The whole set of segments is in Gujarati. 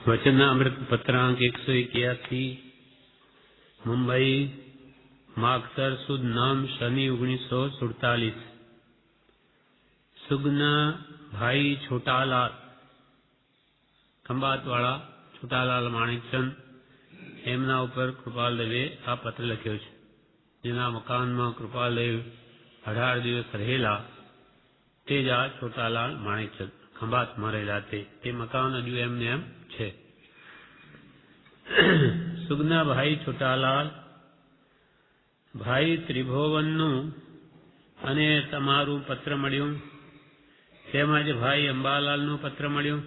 वचनामृत पत्रांक 181 मुंबई मागसर सुद नाम शनि 1947 सुगना भाई छोटालाल खंभातवाड़ा छोटालाल माणिकचंद एमना उपर कृपालदेवे आ पत्र लख्यो छे। जेना मकान में कृपालदेव 18 दिवस रहेला ते ज आ छोटालाल माणिकचंद खंभात में रहेला ते मकान हजू एमने एम छे। सुगना भाई छोटालाल भाई त्रिभुवननु अने तमारू पत्र मळ्युं તેમજ ભાઈ અંબાલાલનું પત્ર મળ્યું।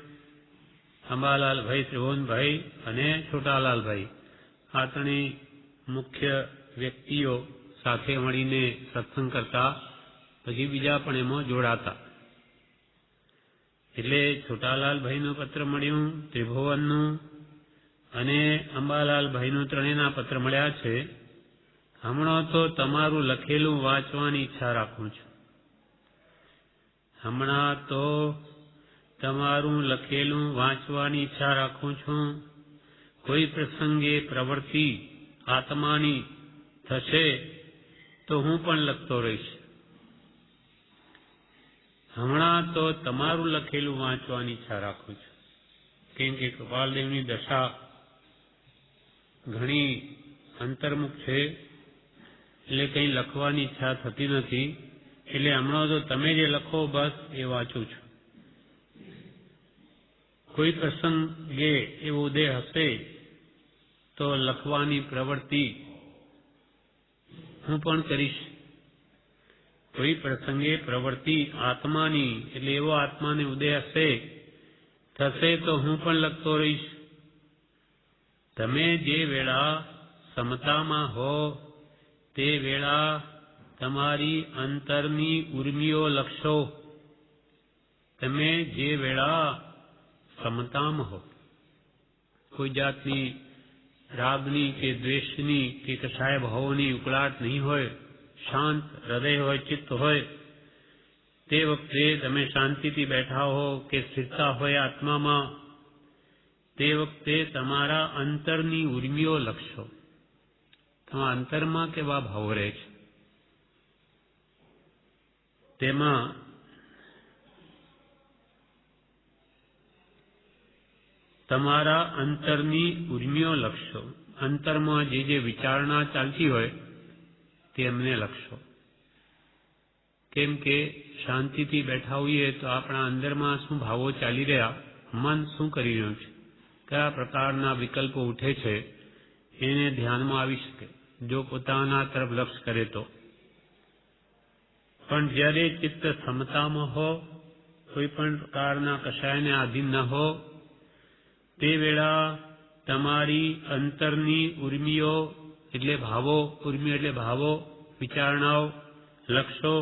અંબાલાલ ભાઈ ત્રિભુવન ભાઈ અને છોટાલાલ ભાઈ આ ત્રણેય મુખ્ય વ્યક્તિઓ સાથે મળીને સત્સંગ કરતા, પછી બીજા પણ એમાં જોડાતા। એટલે છોટાલાલ ભાઈનું પત્ર મળ્યું, ત્રિભુવનનું અને અંબાલાલ ભાઈનું ત્રણેયના પત્ર મળ્યા છે। હમણાં તો તમારું લખેલું વાંચવાની ઈચ્છા રાખું છું। હમણાં તો તમારું લખેલું વાંચવાની ઈચ્છા રાખું છું। કોઈ પ્રસંગે પ્રવૃત્તિ આત્માની થશે તો હું પણ લખતો રહીશ। હમણાં તો તમારું લખેલું વાંચવાની ઈચ્છા રાખું છું। કેમ કે કૃપાલદેવની દશા ઘણી અંતર્મુખ છે, એટલે કંઈ લખવાની ઈચ્છા થતી નથી। એટલે હમણાં તો તમે જે લખો બસ એ વાંચું છું। કોઈ પ્રસંગે એવો ઉદય હશે તો લખવાની પ્રવૃત્તિ હું પણ કરીશ। કોઈ પ્રસંગે પ્રવૃત્તિ આત્માની એટલે એવો આત્માને ઉદય હશે થશે તો હું પણ લખતો રહીશ। તમે જે વેળા સમતામાં હો તે વેળા તમારી અંતરની ઉર્મિઓ લખશો। તમે જે વેળા સમતામાં હો, કોઈ જાતની રાગની કે દ્વેષની કે કશાય ભાવોની ઉકળાટ નહીં હોય, શાંત હૃદય હોય, ચિત્ત હોય, તે વખતે તમે શાંતિથી બેઠા હો કે સ્થિરતા હોય આત્મામાં, તે વખતે તમારા અંતરની ઉર્મિઓ લખશો। તમારા અંતરમાં કેવા ભાવો રહે છે તેમાં તમારા અંતરની ઉર્મિઓ લખશો। અંતરમાં જે વિચારણા ચાલતી હોય તે અમને લખશો। કેમ કે શાંતિથી બેઠા હોઈએ તો આપણા અંદરમાં શું ભાવો ચાલી રહ્યા, મન શું કરી રહ્યું છે, કયા પ્રકારના વિકલ્પો ઉઠે છે એને ધ્યાનમાં આવી શકે જો પોતાના તરફ લક્ષ કરે તો। પણ જ્યારે ચિત્ત સમતામાં હો, કોઈ પણ પ્રકારના કશાયને આધીન ન હો, તે વેળા તમારી અંતરની ઉર્મિઓ એટલે ભાવો, ઉર્મિ એટલે ભાવો, વિચારણાઓ લખશો।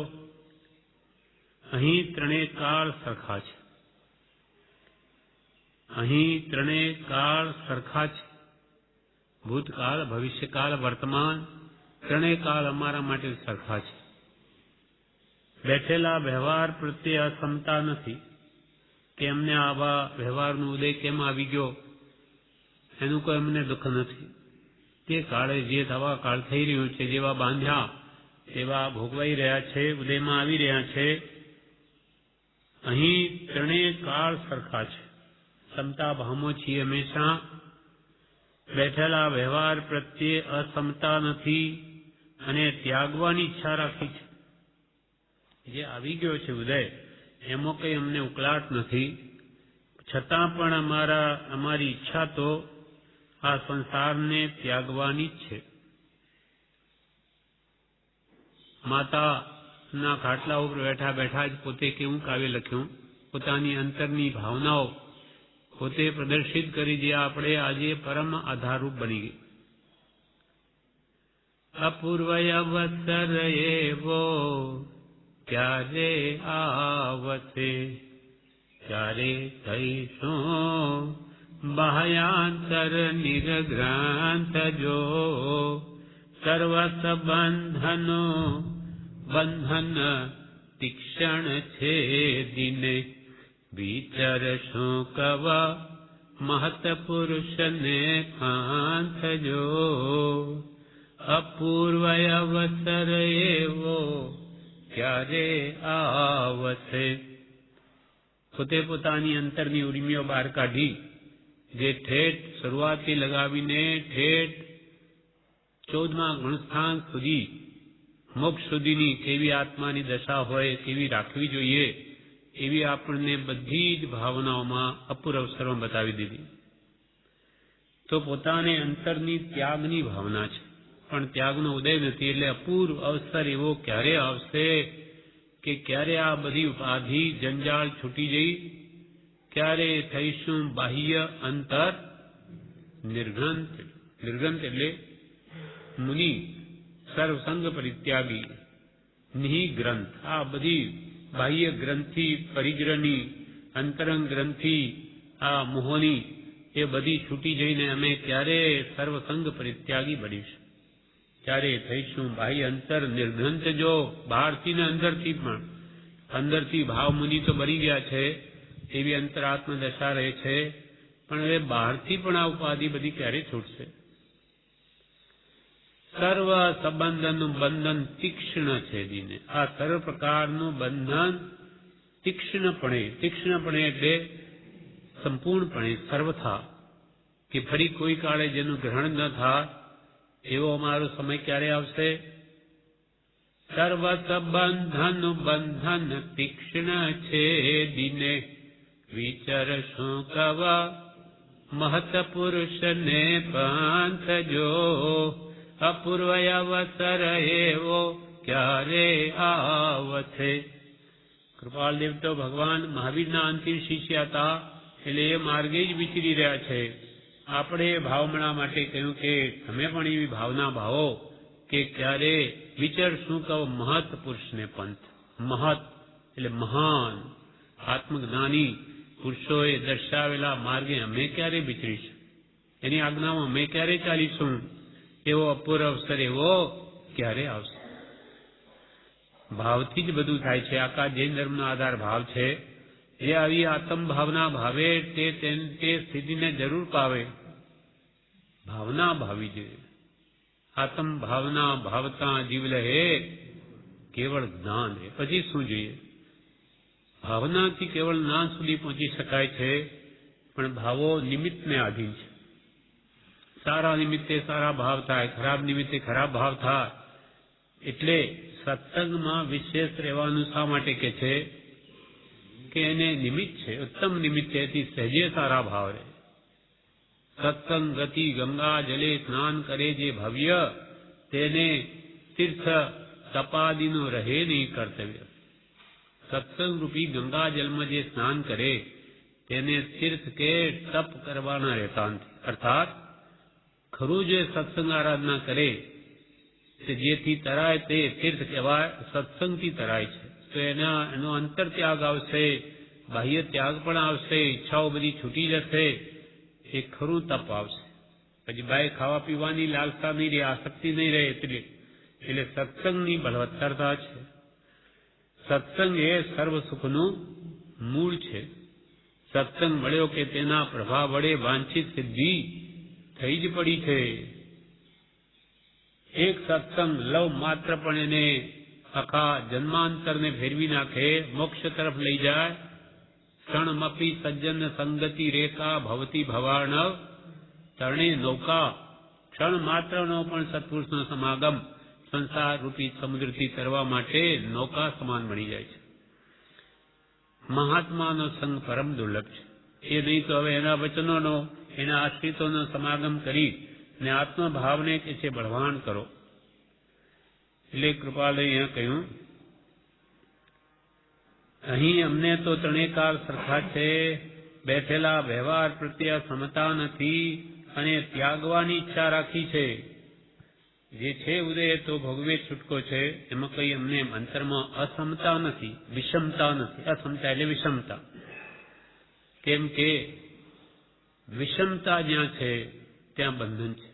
અહીં ત્રણેય કાળ સરખા છે। અહીં ત્રણેય કાળ સરખા છે। ભૂતકાળ, ભવિષ્યકાળ, વર્તમાન ત્રણેય કાળ અમારા માટે સરખા છે। બેઠેલા વ્યવહાર પ્રત્યે અસમતા નથી કે અમને આવા વ્યવહારનો ઉદય કેમ આવી ગયો, એનું કોઈ અમને દુઃખ નથી। તે કાળે જે દવા કાળ થઈ રહ્યું છે, જેવા બાંધ્યા એવા ભોગવાઈ રહ્યા છે, ઉદયમાં આવી રહ્યા છે। અહીં ત્રણેય કાળ સરખા છે। સમતા ભાવમાં છીએ હંમેશા। બેઠેલા વ્યવહાર પ્રત્યે અસમતા નથી અને ત્યાગવાની ઈચ્છા રાખી છે। જે આવી ગયો છે ઉદય એમાં કંઈ અમને ઉકળાટ નથી, છતાં પણ અમારી ઈચ્છા તો આ સંસારને ત્યાગવાની જ છે। માતાના ખાટલા ઉપર બેઠા બેઠા જ પોતે કેવું કાવ્ય લખ્યું, પોતાની અંતરની ભાવનાઓ પોતે પ્રદર્શિત કરી, જે આપણે આજે પરમ આધારરૂપ બની ગઈ। અપૂર્વ અવસર એવો ક્યારે આવશે, ક્યારે થઈશું બાહ્યાંતર નિર્ગ્રંથ જો, સર્વ સંબંધનો બંધન તીક્ષણ છે દિને, વિચર શું કવ महत पुरुष ने पांथजो अपूर्व अवसर एवो क्यारे आवसे। પોતે પોતાની અંતરની ઉર્મિઓ બહાર કાઢી જે ઠેઠ શરૂઆતથી લગાવીને ઠેઠ 14મા ગુણસ્થાન સુધી મોક્ષ સુધીની કેવી આત્માની દશા હોય કેવી રાખવી જોઈએ એવી આપણને બધી જ ભાવનાઓમાં અપૂર્વ અવસરો બતાવી દીધી. તો પોતાને અંતરની ત્યાગની ભાવના છે, પણ ત્યાગનો ઉદય નથી. એટલે અપૂર્વ અવસર એવો ક્યારે આવશે કે ક્યારે આ બધી ઉપાધિ જંજાળ છૂટી જઈ, ક્યારે થઈશું બાહ્ય અંતર નિર્ગ્રંથ. નિર્ગ્રંથ એટલે મુનિ સર્વસંગ પરિત્યાગી, નિગ્રંથ. આ બધી બાહ્ય ગ્રંથિ પરિગ્રહની અંતરંગ ગ્રંથિ આ મોહની એ બધી છૂટી જઈને અમે ક્યારે સર્વસંગ પરિત્યાગી બનીશું, ત્યારે થઈશું બાહ્ય અંતર નિર્ગ્રંથ. જો બહારથી ને અંદરથી પણ, અંદરથી ભાવ મુનિ તો બની ગયા છે એવી અંતરાત્મ દશા રહે છે, પણ હવે બહારથી પણ આ ઉપાધિ બધી ક્યારે છૂટશે? સર્વ સંબંધનું બંધન તીક્ષ્ણ છે દીને. આ સર્વ પ્રકારનું બંધન તીક્ષ્ણપણે એટલે સંપૂર્ણપણે સર્વથા, કે ફરી કોઈ કાળે જેનું ગ્રહણ ન થાય એવો અમારો સમય ક્યારે આવશે? સર્વ સંબંધનું બંધન તીક્ષ્ણ છે દીને વિચાર શું કવા મહત પુરુષને પાંથજો અપૂર્વ અવસર એવો ક્યારે આવશે. કૃપાલદેવ તો ભગવાન મહાવીરના અંતિમ શિષ્ય હતા, એટલે એ માર્ગે જ વિચરી રહ્યા છે. આપણે ભાવમણા માટે કહ્યું કે તમે પણ એવી ભાવના ભાવો કે ક્યારે વિચાર શું કહો મહત પુરુષને પંથ. મહત એટલે મહાન આત્મજ્ઞાની પુરુષોએ દર્શાવેલા માર્ગે અમે ક્યારે વિચરીશું, એની આજ્ઞામાં અમે ક્યારે ચાલીશું, એવો અપૂર્વ અવસર એવો ક્યારે આવશે? ભાવથી જ બધું થાય છે. આખા જૈન ધર્મનો આધાર ભાવ છે. જે આવી આત્મ ભાવના ભાવે તે સ્થિતિને જરૂર પાવે. ભાવના ભાવી જોઈએ. આત્મ ભાવના ભાવતા જીવ લહે કેવળ જ્ઞાન રહે. પછી શું જોઈએ? ભાવનાથી કેવળ જ્ઞાન સુધી પહોંચી શકાય છે, પણ ભાવો નિમિત્તને આધીન છે. સારા નિમિત્તે સારા ભાવ થાય, ખરાબ નિમિત્તે ખરાબ ભાવ થાય. એટલે સત્સંગમાં વિશેષ રહેવાનું શા માટે કે છે કે એને નિમિત્ત છે, ઉત્તમ નિમિત્તેથી સહેજે સારા ભાવ રહે. સત્સંગ ગતિ ગંગા જલે સ્નાન કરે જે ભવ્ય, તેને તીર્થ તપાદીનું રહે નહીં કર્તવ્ય. સત્સંગ રૂપી ગંગા જલમાં જે સ્નાન કરે તેને તીર્થ કે તપ કરવાના રહેતા નથી. અર્થાત ખરું જે સત્સંગ આરાધના કરે તે જેથી તરાય તે તીર્થ કહેવાય, સત્સંગથી તરાય છે. તો એનો અંતર ત્યાગ આવશે, બાહ્ય ત્યાગ પણ આવશે, ઈચ્છાઓ બધી છૂટી જશે, એ ખરું તપ આવશે. પછી બાય ખાવા પીવાની લાલસા નહીં રહે, આસક્તિ નહીં રહે. એટલે સત્સંગની બળવત્તરતા છે. સત્સંગ એ સર્વ સુખનું મૂળ છે. સત્સંગ મળ્યો કે તેના પ્રભાવ વડે વાંછિત સિદ્ધિ થઈ જ પડી છે. એક સત્સંગ લવ માત્ર પણ એને આખા જન્માંતરને ફેરવી નાખે, મોક્ષ તરફ લઈ જાય. ક્ષણમપી સજ્જન સંગતિ રેખા ભવતી ભવાર્ણવ તરણે નૌકા. ક્ષણ માત્રનો પણ સત્પુરુષનો સમાગમ સંસાર રૂપી સમુદ્રથી તરવા માટે નૌકા સમાન બની જાય છે. મહાત્માનો સંગ પરમ દુર્લભ છે. એ નહીં તો હવે એના વચનોનો, એના આશ્રિતોનો સમાગમ કરી ને આત્મભાવને કે છે બળવાન કરો. એટલે કૃપાલય અહીંયા કહ્યું, અહીં અમને તો ત્રણેકાર સરખા છે, બેઠેલા વ્યવહાર પ્રત્યે સમતા નથી અને ત્યાગવાની ઈચ્છા રાખી છે. જે છે ઉદય તો ભોગવે છૂટકો છે, એમાં કઈ અમને અંતરમાં અસમતા નથી, વિષમતા નથી. અસમતા એટલે વિષમતા. કેમ કે વિષમતા જ્યાં છે ત્યાં બંધન છે.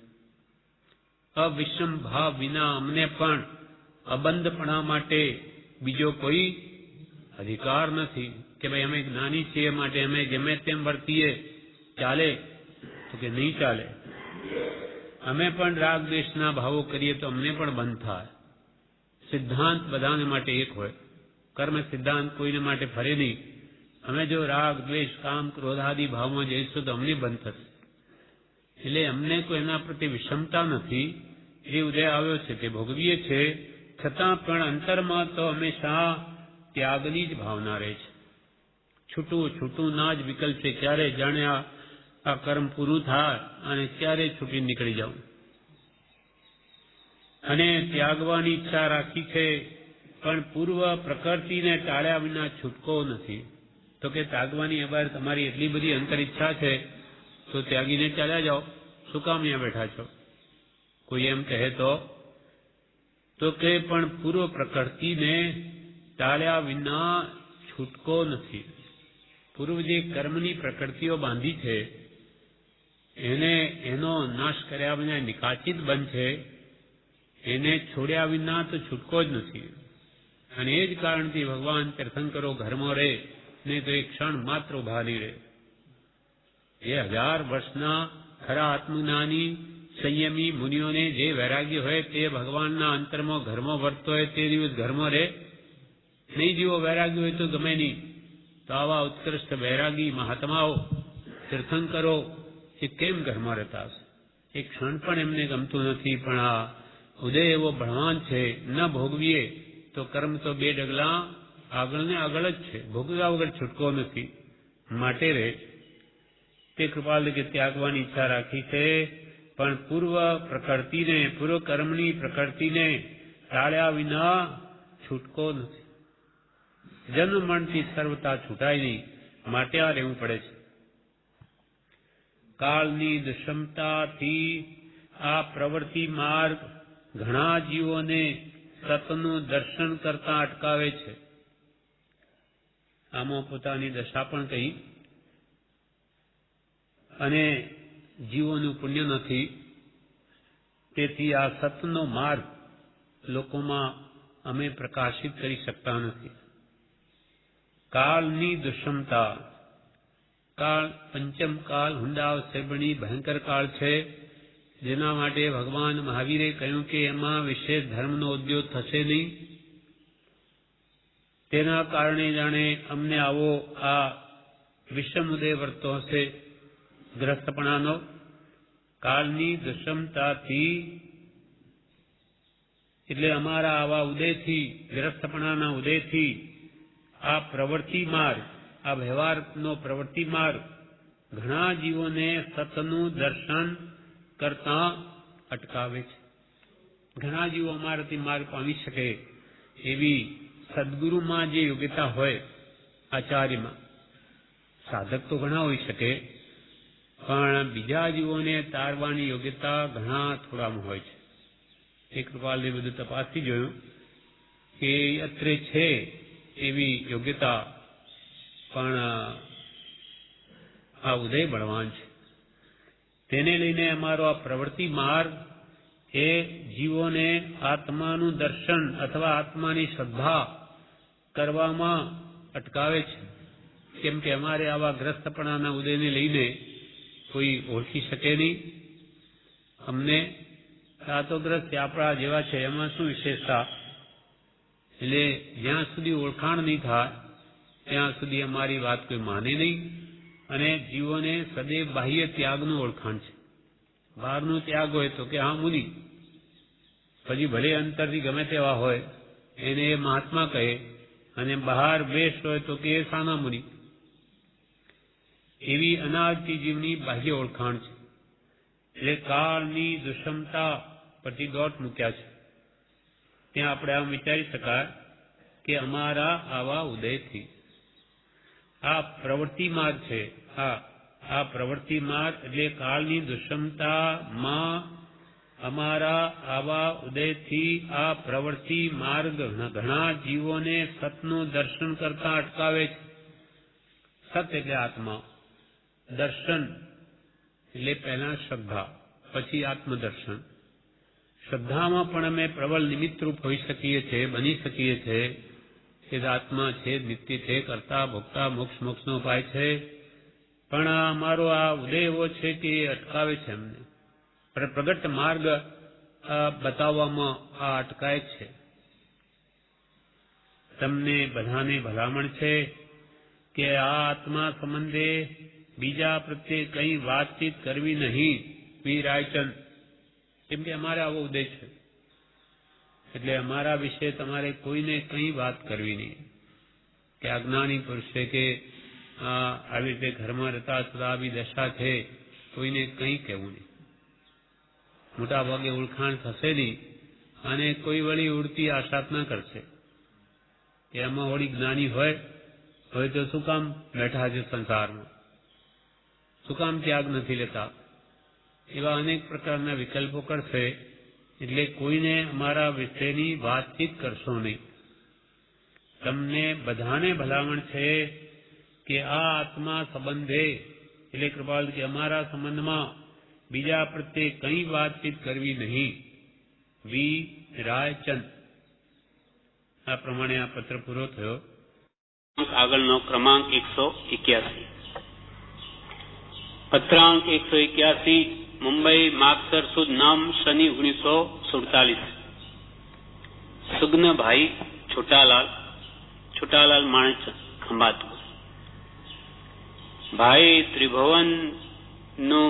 અવિષમ ભાવ વિના અમને પણ અબંધપણા માટે બીજો કોઈ અધિકાર નથી કે ભાઈ અમે જ્ઞાની છીએ માટે અમે ગમે તેમ વર્તીએ ચાલે? તો કે નહીં ચાલે. અમે પણ રાગ દ્વેષના ભાવો કરીએ તો અમને પણ બંધ થાય. સિદ્ધાંત બધાને માટે એક હોય. કર્મ સિદ્ધાંત કોઈને માટે ફરે નહીં. અમે જો રાગ દ્વેષ કામ ક્રોધ આદિ ભાવમાં જઈશું તો અમને બંધ થશે. એટલે અમને કોઈ એના પ્રત્યે વિષમતા નથી. એ ઉદય આવ્યો છે તે ભોગવીએ છે, છતાં પણ અંતરમાં તો હંમેશા ત્યાગની જ ભાવના રહે છે. છૂટું છૂટું ના જ વિકલ્પ છે. ક્યારે જાણે આ કર્મ પૂરું થાય અને ક્યારે છૂટી નીકળી જાઉં. અને ત્યાગવાની ઈચ્છા રાખી છે, પણ પૂર્વ પ્રકૃતિને ટાળ્યા વિના છૂટકો નથી. તો કે ત્યાગવાની અમારે તમારી એટલી બધી અંતર ઈચ્છા છે તો ત્યાગીને ચાલ્યા જાઓ, શું કામ અહીંયા બેઠા છો? કોઈ એમ કહે તો કે પણ પૂર્વ પ્રકૃતિને ટાળ્યા વિના છૂટકો નથી. પૂર્વ જે કર્મની પ્રકૃતિઓ બાંધી છે એનો નાશ કર્યા વિના નિકાચિત બંધ છે. એને છોડ્યા વિના તો છૂટકો જ નથી. અને એ જ કારણથી ભગવાન તીર્થંકરો ઘરમાં રહે નહીં તો એક ક્ષણ માત્ર ઉભા નહીં રહે. એ 1000 વર્ષના ખરા આત્મજ્ઞાની સંયમી મુનિઓને જે વૈરાગ્ય હોય તે ભગવાનના અંતરમાં ઘરમાં વર્તતો હોય તે દિવસ ઘરમાં રહે નહીં. જેવો વૈરાગ્ય હોય તો ગમે નહીં. તો આવા ઉત્કૃષ્ટ વૈરાગી મહાત્માઓ તીર્થંકરો એ કેમ ઘરમાં રહેતા હશે? એક ક્ષણ પણ એમને ગમતું નથી. પણ આ ઉદય એવો બળવાન છે, ન ભોગવીએ તો કર્મ તો 2 ડગલા આગળ ને આગળ જ છે. ભોગવ્યા વગર છૂટકો નથી. માટે રે તે કૃપાલ કે ત્યાગવાની ઈચ્છા રાખી છે, પણ પૂર્વ પ્રકૃતિને, પૂર્વ કર્મની પ્રકૃતિને ટાળ્યા વિના છૂટકો નથી. જન્મ મરણથી સર્વતા છૂટાય નહીં. માટે આ રહેવું પડે છે. કાળની દુષ્મતાથી આ પ્રવૃત્તિ માર્ગ ઘણા જીવોને સતનું દર્શન કરતા અટકાવે છે. આમાં પોતાની દશા પણ કહી અને જીવોનું પુણ્ય નથી. તેથી આ સતનો માર્ગ લોકોમાં અમે પ્રકાશિત કરી શકતા નથી. કાળની દુષ્મતા. કાળ પંચમ કાળ હુંડા સેબણી ભયંકર કાળ છે, જેના માટે ભગવાન મહાવીરે કહ્યું કે એમાં વિશેષ ધર્મનો ઉદ્યોગ થશે નહીં. તેના કારણે જાણે અમને આવો આ વિષમ ઉદય વર્તો હશે ગ્રસ્તપણાનો. કાળની દુષ્મતાથી એટલે અમારા આવા ઉદયથી, ગ્રસ્તપણાના ઉદયથી આ પ્રવૃત્તિ માર્ગ, આ વ્યવહારનો પ્રવૃત્તિ માર્ગ ઘણા જીવોને સતનું દર્શન કરતા અટકાવે છે. ઘણા જીવો અમારાથી માર્ગ પામી શકે એવી સદગુરુમાં જે યોગ્યતા હોય, આચાર્યમાં સાધક તો ઘણા હોઈ શકે, પણ બીજા જીવોને તારવાની યોગ્યતા ઘણા થોડામાં હોય છે. એ કૃપાલને બધું તપાસી જોયું કે અત્રે છે એવી યોગ્યતા, પણ આ ઉદય બળવાન છે. તેને લઈને અમારો આ પ્રવૃત્તિ માર્ગ એ જીવોને આત્માનું દર્શન અથવા આત્માની શ્રદ્ધા કરવામાં અટકાવે છે. કેમ કે અમારે આવા ગ્રસ્તપણાના ઉદયને લઈને કોઈ ઓળખી શકે નહીં. અમને આ તો ગ્રસ્ત આપણા જેવા છે, એમાં શું વિશેષતા? એટલે જ્યાં સુધી ઓળખાણ નહીં થાય ત્યાં સુધી અમારી વાત કોઈ માને નહીં. અને જીવોને સદૈવ બાહ્ય ત્યાગનું ઓળખાણ છે. બહારનું ત્યાગ હોય તો કે હા મુનિ, પછી ભલે અંતરથી ગમે તેવા હોય એને એ મહાત્મા કહે, અને બહાર બેસ્ટ હોય તો કે એ સાના મુનિ. એવી અનાદિ જીવની બાહ્ય ઓળખાણ છે. એટલે કાળની દુષ્મતા પરથી દોટ મૂક્યા છે. ત્યાં આપણે આમ વિચારી શકાય કે અમારા આવા ઉદયથી આ પ્રવૃત્તિ માર્ગ છે. આ પ્રવૃત્તિ માર્ગ એટલે કાળની દુષ્મતામાં અમારા આવા ઉદયથી આ પ્રવૃત્તિ માર્ગ ઘણા જીવોને સતનું દર્શન કરતા અટકાવે છે. સત એટલે આત્મા, દર્શન એટલે પહેલા શ્રદ્ધા, પછી આત્મદર્શન. શ્રદ્ધામાં પણ અમે પ્રબળ નિમિત્તરૂપ હોઈ શકીએ છીએ, બની શકીએ છીએ કે આત્મા છે, નિત્ય છે, કરતા ભોગતા મોક્ષનો ઉપાય છે. પણ અમારો આ ઉદય એવો છે કે એ અટકાવે છે અમને, પ્રગટ માર્ગ બતાવવામાં આ અટકાય છે. તમને બધાને ભલામણ છે કે આ આત્મા સંબંધે બીજા પ્રત્યે કંઈ વાતચીત કરવી નહીં. વી રાયચંદ, કેમ કે અમારે આવો ઉદય છે એટલે અમારા વિશે તમારે કોઈને કંઈ વાત કરવી નહીં. કે અજ્ઞાની પુરુષે કે આવી રીતે ઘરમાં રહેતા છતાં આવી દશા છે, કોઈને કંઈ કહેવું નહીં. મોટા ભાગે ઓળખાણ થશે નહીં અને કોઈ વળી ઉડતી આશાતના કરશે કે આમાં વળી જ્ઞાની હોય તો શું કામ બેઠા છે સંસારમાં, શું કામ ત્યાગ નથી લેતા, એવા અનેક પ્રકારના વિકલ્પો કરશે. એટલે કોઈને અમારા વિશેની વાતચીત કરશો નહીં. તમને બધાને ભલામણ છે કે આ આત્મા સંબંધે એટલે કૃપાલ કે અમારા સંબંધમાં બીજા પ્રત્યે કંઈ વાતચીત કરવી નહીં. વી રાયચંદ. આ પ્રમાણે આ પત્ર પૂરો થયો. આગળનો ક્રમાંક 181. પત્રાંક 181, મુંબઈ, માગસર સુદ, નામ શનિ 1947. સુગ્નભાઈ છોટાલાલ માણેક, ખંભાત. ભાઈ ત્રિભુવનનું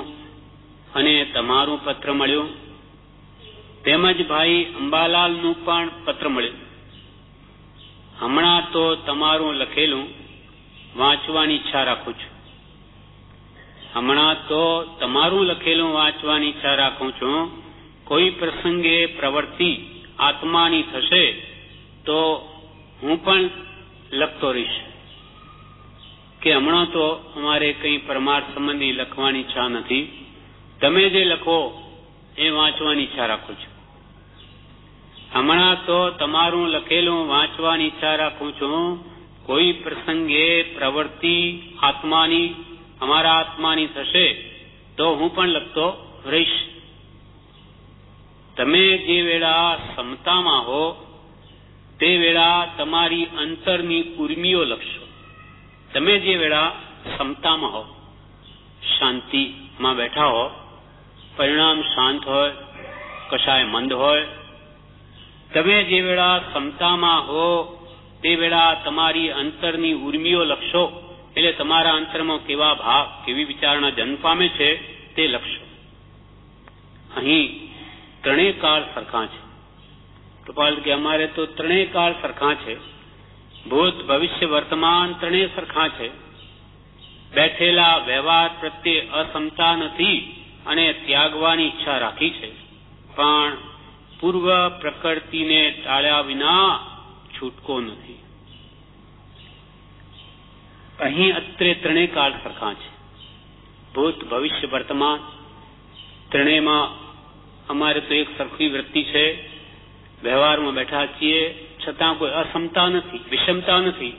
અને તમારું પત્ર મળ્યું, તેમજ ભાઈ અંબાલાલનું પણ પત્ર મળ્યું. હમણાં તો તમારું લખેલું વાંચવાની ઈચ્છા રાખું છું. કોઈ પ્રસંગે પ્રવૃત્તિ આત્માની થશે તો હું પણ લખતો રહીશ. કે હમણાં તો અમારે કંઈ પરમાર્થ સંબંધી લખવાની ઈચ્છા નથી. તમે જે લખો એ વાંચવાની ઈચ્છા રાખું છું. હમણાં તો તમારું લખેલું વાંચવાની ઈચ્છા રાખું છું. કોઈ પ્રસંગે પ્રવૃત્તિ આત્માની, અમારા આત્માની થશે તો હું પણ લખતો રહીશ. તમે જે વેળા સમતામાં હો તે વેળા તમારી અંતરની ઉર્મિઓ લખશો. તમે જે વેળા સમતામાં હો, શાંતિમાં બેઠા હો, પરિણામ શાંત હોય, કશાય મંદ હોય, તમે જે વેળા સમતામાં હો તે વેળા તમારી અંતરની ઉર્મિઓ લખશો. એટલે તમારા અંતરમાં કેવા ભાવ, કેવી વિચારણા જન્મ પામે છે તે લખશો. અહીં ત્રણેય કાળ સરખા છે. કૃપાલ કે અમારે તો ત્રણેય કાળ સરખા છે. ભૂત, ભવિષ્ય, વર્તમાન ત્રણેય સરખા છે. બેઠેલા વ્યવહાર પ્રત્યે અસમતા નથી અને ત્યાગવાની ઈચ્છા રાખી છે, પણ પૂર્વ પ્રકૃતિને ટાળ્યા વિના છૂટકો નથી. અહીં અત્રે ત્રણેય કાળ સરખા છે. ભૂત, ભવિષ્ય, વર્તમાન ત્રણેયમાં અમારે તો એક સરખી વૃત્તિ છે. વ્યવહારમાં બેઠા છીએ છતાં કોઈ અસમતા નથી, વિષમતા નથી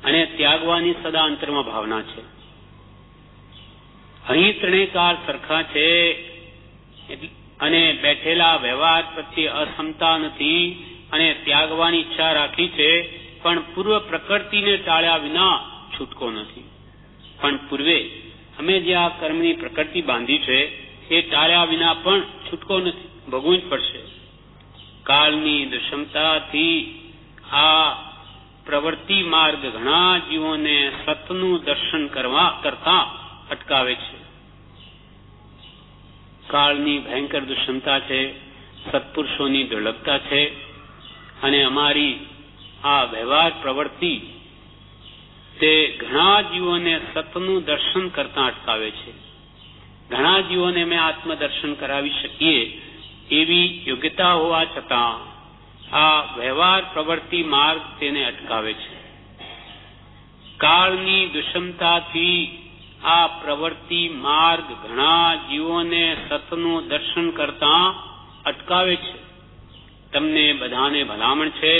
અને ત્યાગવાની સદા અંતરમાં ભાવના છે. અહીં ત્રણેય કાળ સરખા છે અને બેઠેલા વ્યવહાર પ્રત્યે અસમતા નથી અને ત્યાગવાની ઈચ્છા રાખી છે, પણ પૂર્વ પ્રકૃતિને ટાળ્યા વિના છૂટકો નથી. પણ પૂર્વે અમે જે આ કર્મની પ્રકૃતિ બાંધી છે એ ટાળ્યા વિના પણ છૂટકો નથી, ભોગવવું જ પડશે. કાળની દુષ્મતાથી આ પ્રવૃત્તિ માર્ગ ઘણા જીવોને સતનું દર્શન કરતા અટકાવે છે. કાળની ભયંકર દુષ્મતા છે, સત્પુરુષોની દુર્લભતા છે અને અમારી આ વ્યવહાર પ્રવૃત્તિ તે ઘણા જીવોને સતનું દર્શન કરતા અટકાવે છે. ઘણા જીવોને અમે આત્મદર્શન કરાવી શકીએ એવી યોગ્યતા હોવા છતાં આ વ્યવહાર પ્રવૃત્તિ માર્ગ તેને અટકાવે છે. કાળની દુષ્મતાથી આ પ્રવૃત્તિ માર્ગ ઘણા જીવોને સતનું દર્શન કરતા અટકાવે છે. તમને બધાને ભલામણ છે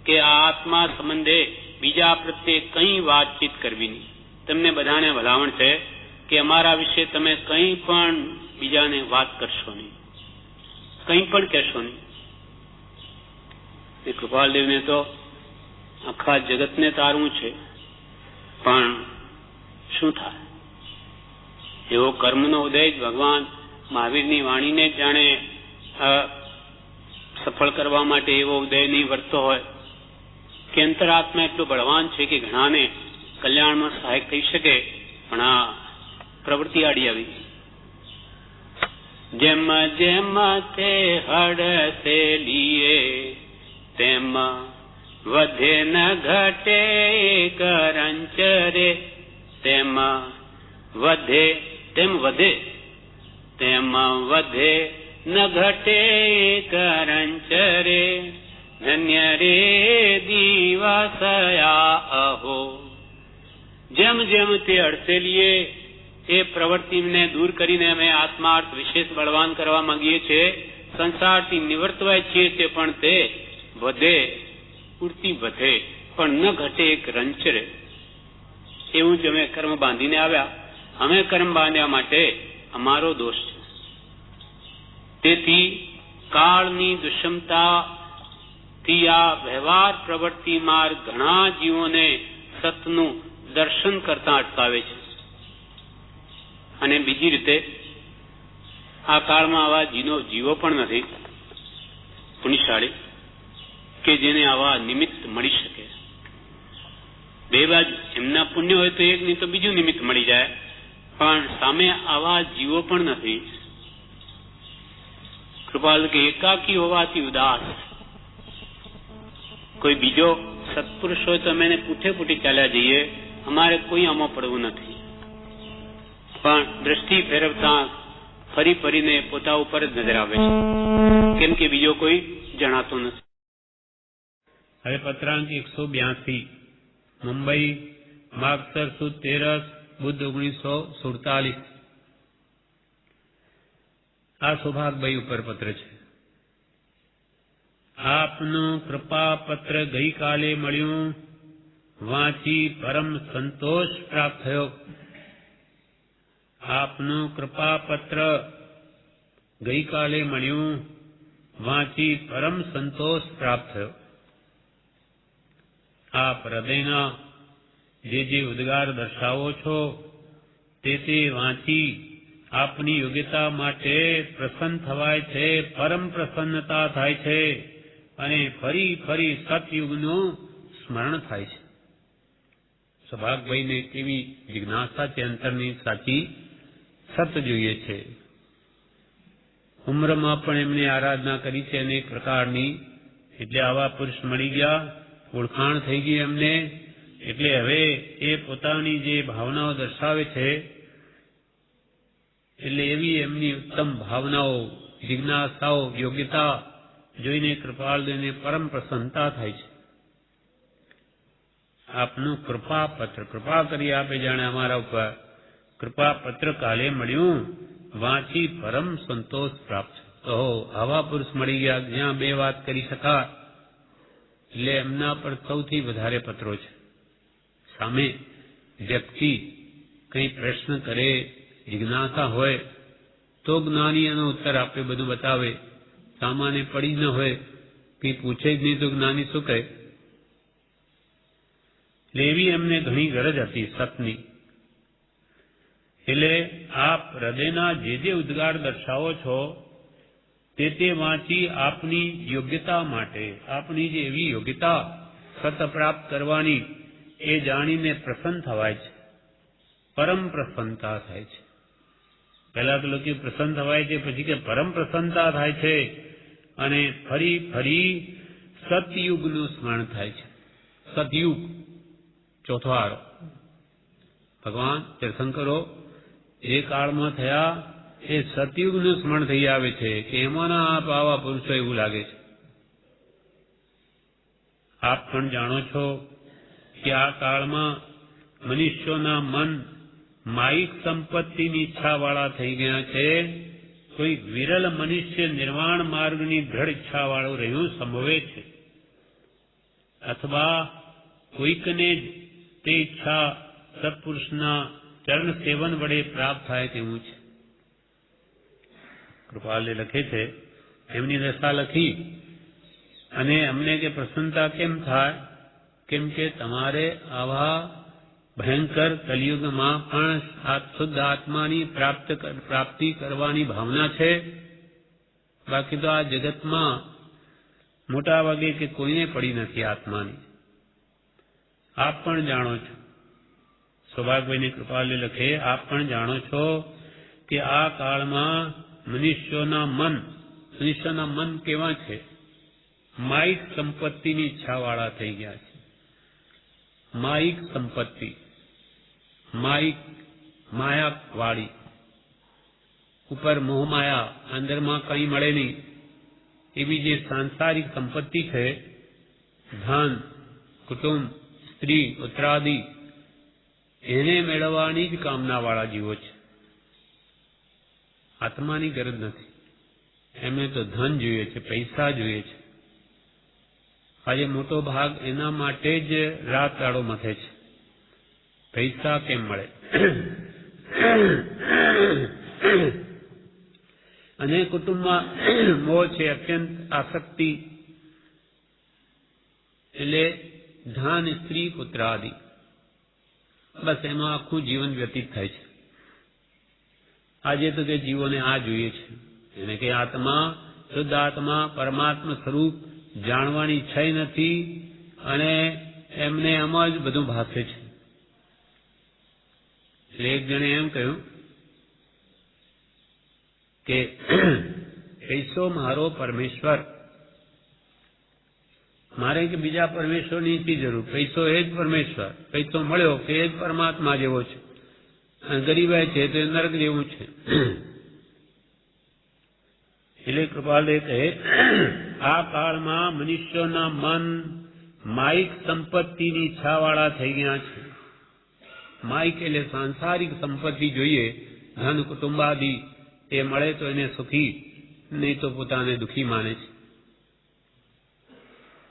કે આ આત્મા સંબંધે બીજા પ્રત્યે કંઈ વાતચીત કરવી નહીં. તમને બધાને ભલામણ છે કે અમારા વિશે તમે કંઈ પણ બીજાને વાત કરશો નહીં, કંઈ પણ કહેશો નહીં. કૃપાલદેવને તો આખા જગતને તારવું છે, પણ શું થાય? એવો કર્મનો ઉદય જ ભગવાન મહાવીરની વાણીને જાણે સફળ કરવા માટે એવો ઉદય નહીં વર્તો હોય કે અંતરાત્મા એટલું બળવાન છે કે ઘણાને કલ્યાણમાં સહાયક થઈ શકે, પણ આ પ્રવૃત્તિ આડી આવી. જેમ જેમ તે હડસે લીએ તેમ વધે ન ઘટે કરંચ રે, તેમ વધે તેમ વધે તેમ વધે ન ઘટે કરંચ રે, ધન્ય રે દિવસયા અહો. જેમ જેમ તે અડસેલીએ એ પ્રવૃત્તિને દૂર કરીને અમે આત્માર્થ વિશેષ બળવાન કરવા માંગીએ છીએ, સંસારથી નિવર્તવાય છીએ તે પણ તે વધે, પૂરતી વધે પણ ન ઘટે એક રંચરે. એવું જ અમે કર્મ બાંધીને આવ્યા. અમે કર્મ બાંધ્યા માટે અમારો દોષ છે. તેથી કાળની દુષ્મતાથી આ વ્યવહાર પ્રવૃત્તિ માર્ગ ઘણા જીવોને સતનું દર્શન કરતા અટકાવે છે. અને બીજી રીતે આ કાળમાં આવા જીવો પણ નથી પુણ્યશાળી કે જેને આવા નિમિત્ત મળી શકે. બે બાજુ એમના પુણ્ય હોય તો એક નહીં તો બીજું નિમિત્ત મળી જાય, પણ સામે આવા જીવો પણ નથી. કૃપાલ કે એકાકી હોવાથી ઉદાસ. કોઈ બીજો સત્પુરુષ હોય તો અમે એને પૂઠે પૂઠી ચાલ્યા જઈએ, અમારે કોઈ આમાં પડવું નથી. પણ દ્રષ્ટિ ફેરવતા ફરી ફરીને પોતા ઉપર જ નજર આવે છે, કેમ કે બીજો કોઈ જણાતો નથી. હવે પત્રાંક 182 મુંબઈ માગસર સુદ 13 બુદ્ધ 1947. આ સૌભાગભાઈ ઉપર પત્ર છે. આપનું કૃપા પત્ર ગઈકાલે મળ્યું, વાંચી પરમ સંતોષ પ્રાપ્ત થયો. આપનું કૃપા પત્ર ગઈકાલે મળ્યું, વાંચી પરમ સંતોષ પ્રાપ્ત થયો. આપ હૃદયના જે ઉદ્ગાર દર્શાવો છો તે વાંચી આપની યોગ્યતા માટે પ્રસન્ન થવાય છે, પરમ પ્રસન્નતા થાય છે અને ફરી ફરી સતયુગનું સ્મરણ થાય છે. સૌભાગભાઈને કેવી જિજ્ઞાસા છે, અંતરની સાચી સત જોઈએ છે. ઉંમરમાં પણ એમને આરાધના કરી છે અનેક પ્રકારની. એટલે આવા પુરુષ મળી ગયા, ઓળખાણ થઈ ગઈ એમને. એટલે હવે એ પોતાની જે ભાવનાઓ દર્શાવે છે, એટલે એવી એમની ઉત્તમ ભાવનાઓ, જિજ્ઞાસાઓ, યોગ્યતા જોઈને કૃપાળુને પરમ પ્રસન્નતા થાય છે. આપનું કૃપા પત્ર, કૃપા કરી આપે જાણે અમારા ઉપર. કૃપા પત્ર કાલે મળ્યું, વાંચી પરમ સંતોષ પ્રાપ્ત. તો આવા પુરુષ મળી ગયા જ્યાં બે વાત કરી શકાય. એટલે એમના પર સૌથી વધારે પત્રો છે. સામે વ્યક્તિ કંઈ પ્રશ્ન કરે, જિજ્ઞાસા હોય તો જ્ઞાની એનો ઉત્તર આપે, બધું બતાવે. સામાન્ય પડી ન હોય, કંઈ પૂછે જ નહીં તો જ્ઞાની શું કહે? એટલે એવી એમને ઘણી ગરજ હતી સતની. એટલે આપ હૃદયના જે ઉદ્ગાર દર્શાવો છો તે વાંચી આપની યોગ્યતા માટે, આપની જે એવી યોગ્યતા સત પ્રાપ્ત કરવાની એ જાણીને પ્રસન્ન થવાય છે, પરમ પ્રસન્નતા થાય છે. પહેલા તો લોકો પ્રસન્ન થવાય છે, પછી કે પરમ પ્રસન્નતા થાય છે અને ફરી ફરી સતયુગનું સ્મરણ થાય છે. સતયુગ ચોથો આરો. ભગવાન તીર્થંકરો એ કાળમાં થયા એ સતયુગનું સ્મરણ થઈ આવે છે કે એમાંના આપ આવા પુરુષો એવું લાગે છે. આપ પણ જાણો છો કે આ કાળમાં મનુષ્યોના મન માયિક સંપત્તિની ઈચ્છાવાળા થઈ ગયા છે. કોઈ વિરલ મનુષ્ય નિર્વાણ માર્ગની દ્રઢ ઈચ્છાવાળું રહ્યું સંભવે છે, અથવા કોઈકને જ તે ઈચ્છા સત્પુરુષના ચરણ સેવન વડે પ્રાપ્ત થાય તેવું છે. કૃપાલે લખે છે, એમની દશા લખી અને અમને કે પ્રસન્નતા કેમ થાય? કેમ કે તમારે આવા ભયંકર કલિયુગમાં પણ આ શુદ્ધ આત્માની પ્રાપ્તિ કરવાની ભાવના છે. બાકી તો આ જગતમાં મોટા ભાગે કે કોઈને પડી નથી આત્માની. આપ પણ જાણો છો, સૌભાગભાઈની કૃપાલે લખે, આપ પણ જાણો છો કે આ કાળમાં મનુષ્યના મન કેવા છે? માયિક સંપત્તિની ઈચ્છાવાળા થઈ ગયા છે. માયિક સંપત્તિ, માયિક માયાવાળી, ઉપર મોહમાયા, અંદરમાં કંઈ મળે નહીં એવી જે સાંસારિક સંપત્તિ છે, ધન, કુટુંબ, સ્ત્રી, પુત્રાદિ, એને મેળવવાની જ કામનાવાળા જીવો છે. આત્માની ગરજ નથી. એમને તો ધન જોઈએ છે, પૈસા જોઈએ છે. આજે મોટો ભાગ એના માટે જ રાત દાડો મથે છે. પૈસા કેમ મળે? અને કુટુંબમાં મોહ છે, અત્યંત આસક્તિ, એટલે ધન, સ્ત્રી, પુત્ર આદિ, બસ એમાં આખું જીવન વ્યતીત થાય છે. આજે તો કે જીવોને આ જોઈએ છે, એને કે આત્મા, શુદ્ધ આત્મા, પરમાત્મા સ્વરૂપ જાણવાની ઈચ્છા નથી, અને એમને એમ જ બધું ભાસે છે. એટલે એક જણે એમ કહ્યું કે પૈસો મારો પરમેશ્વર, મારે કે બીજા પરમેશ્વરની નથી જરૂર, પૈસો એ જ પરમેશ્વર. પૈસો મળ્યો કે એ જ પરમાત્મા જેવો છે, અને ગરીબાઈ છે તો એ નરક જેવું છે. એટલે કૃપાલદેવ કહે, આ કાળમાં મનુષ્યોના મન માયિક સંપત્તિની ઈચ્છાવાળા થઈ ગયા છે. માયિક એટલે સાંસારિક સંપત્તિ જોઈએ, ધન, કુટુંબાદિ, એ મળે તો એને સુખી, નહીં તો પોતાને દુઃખી માને છે.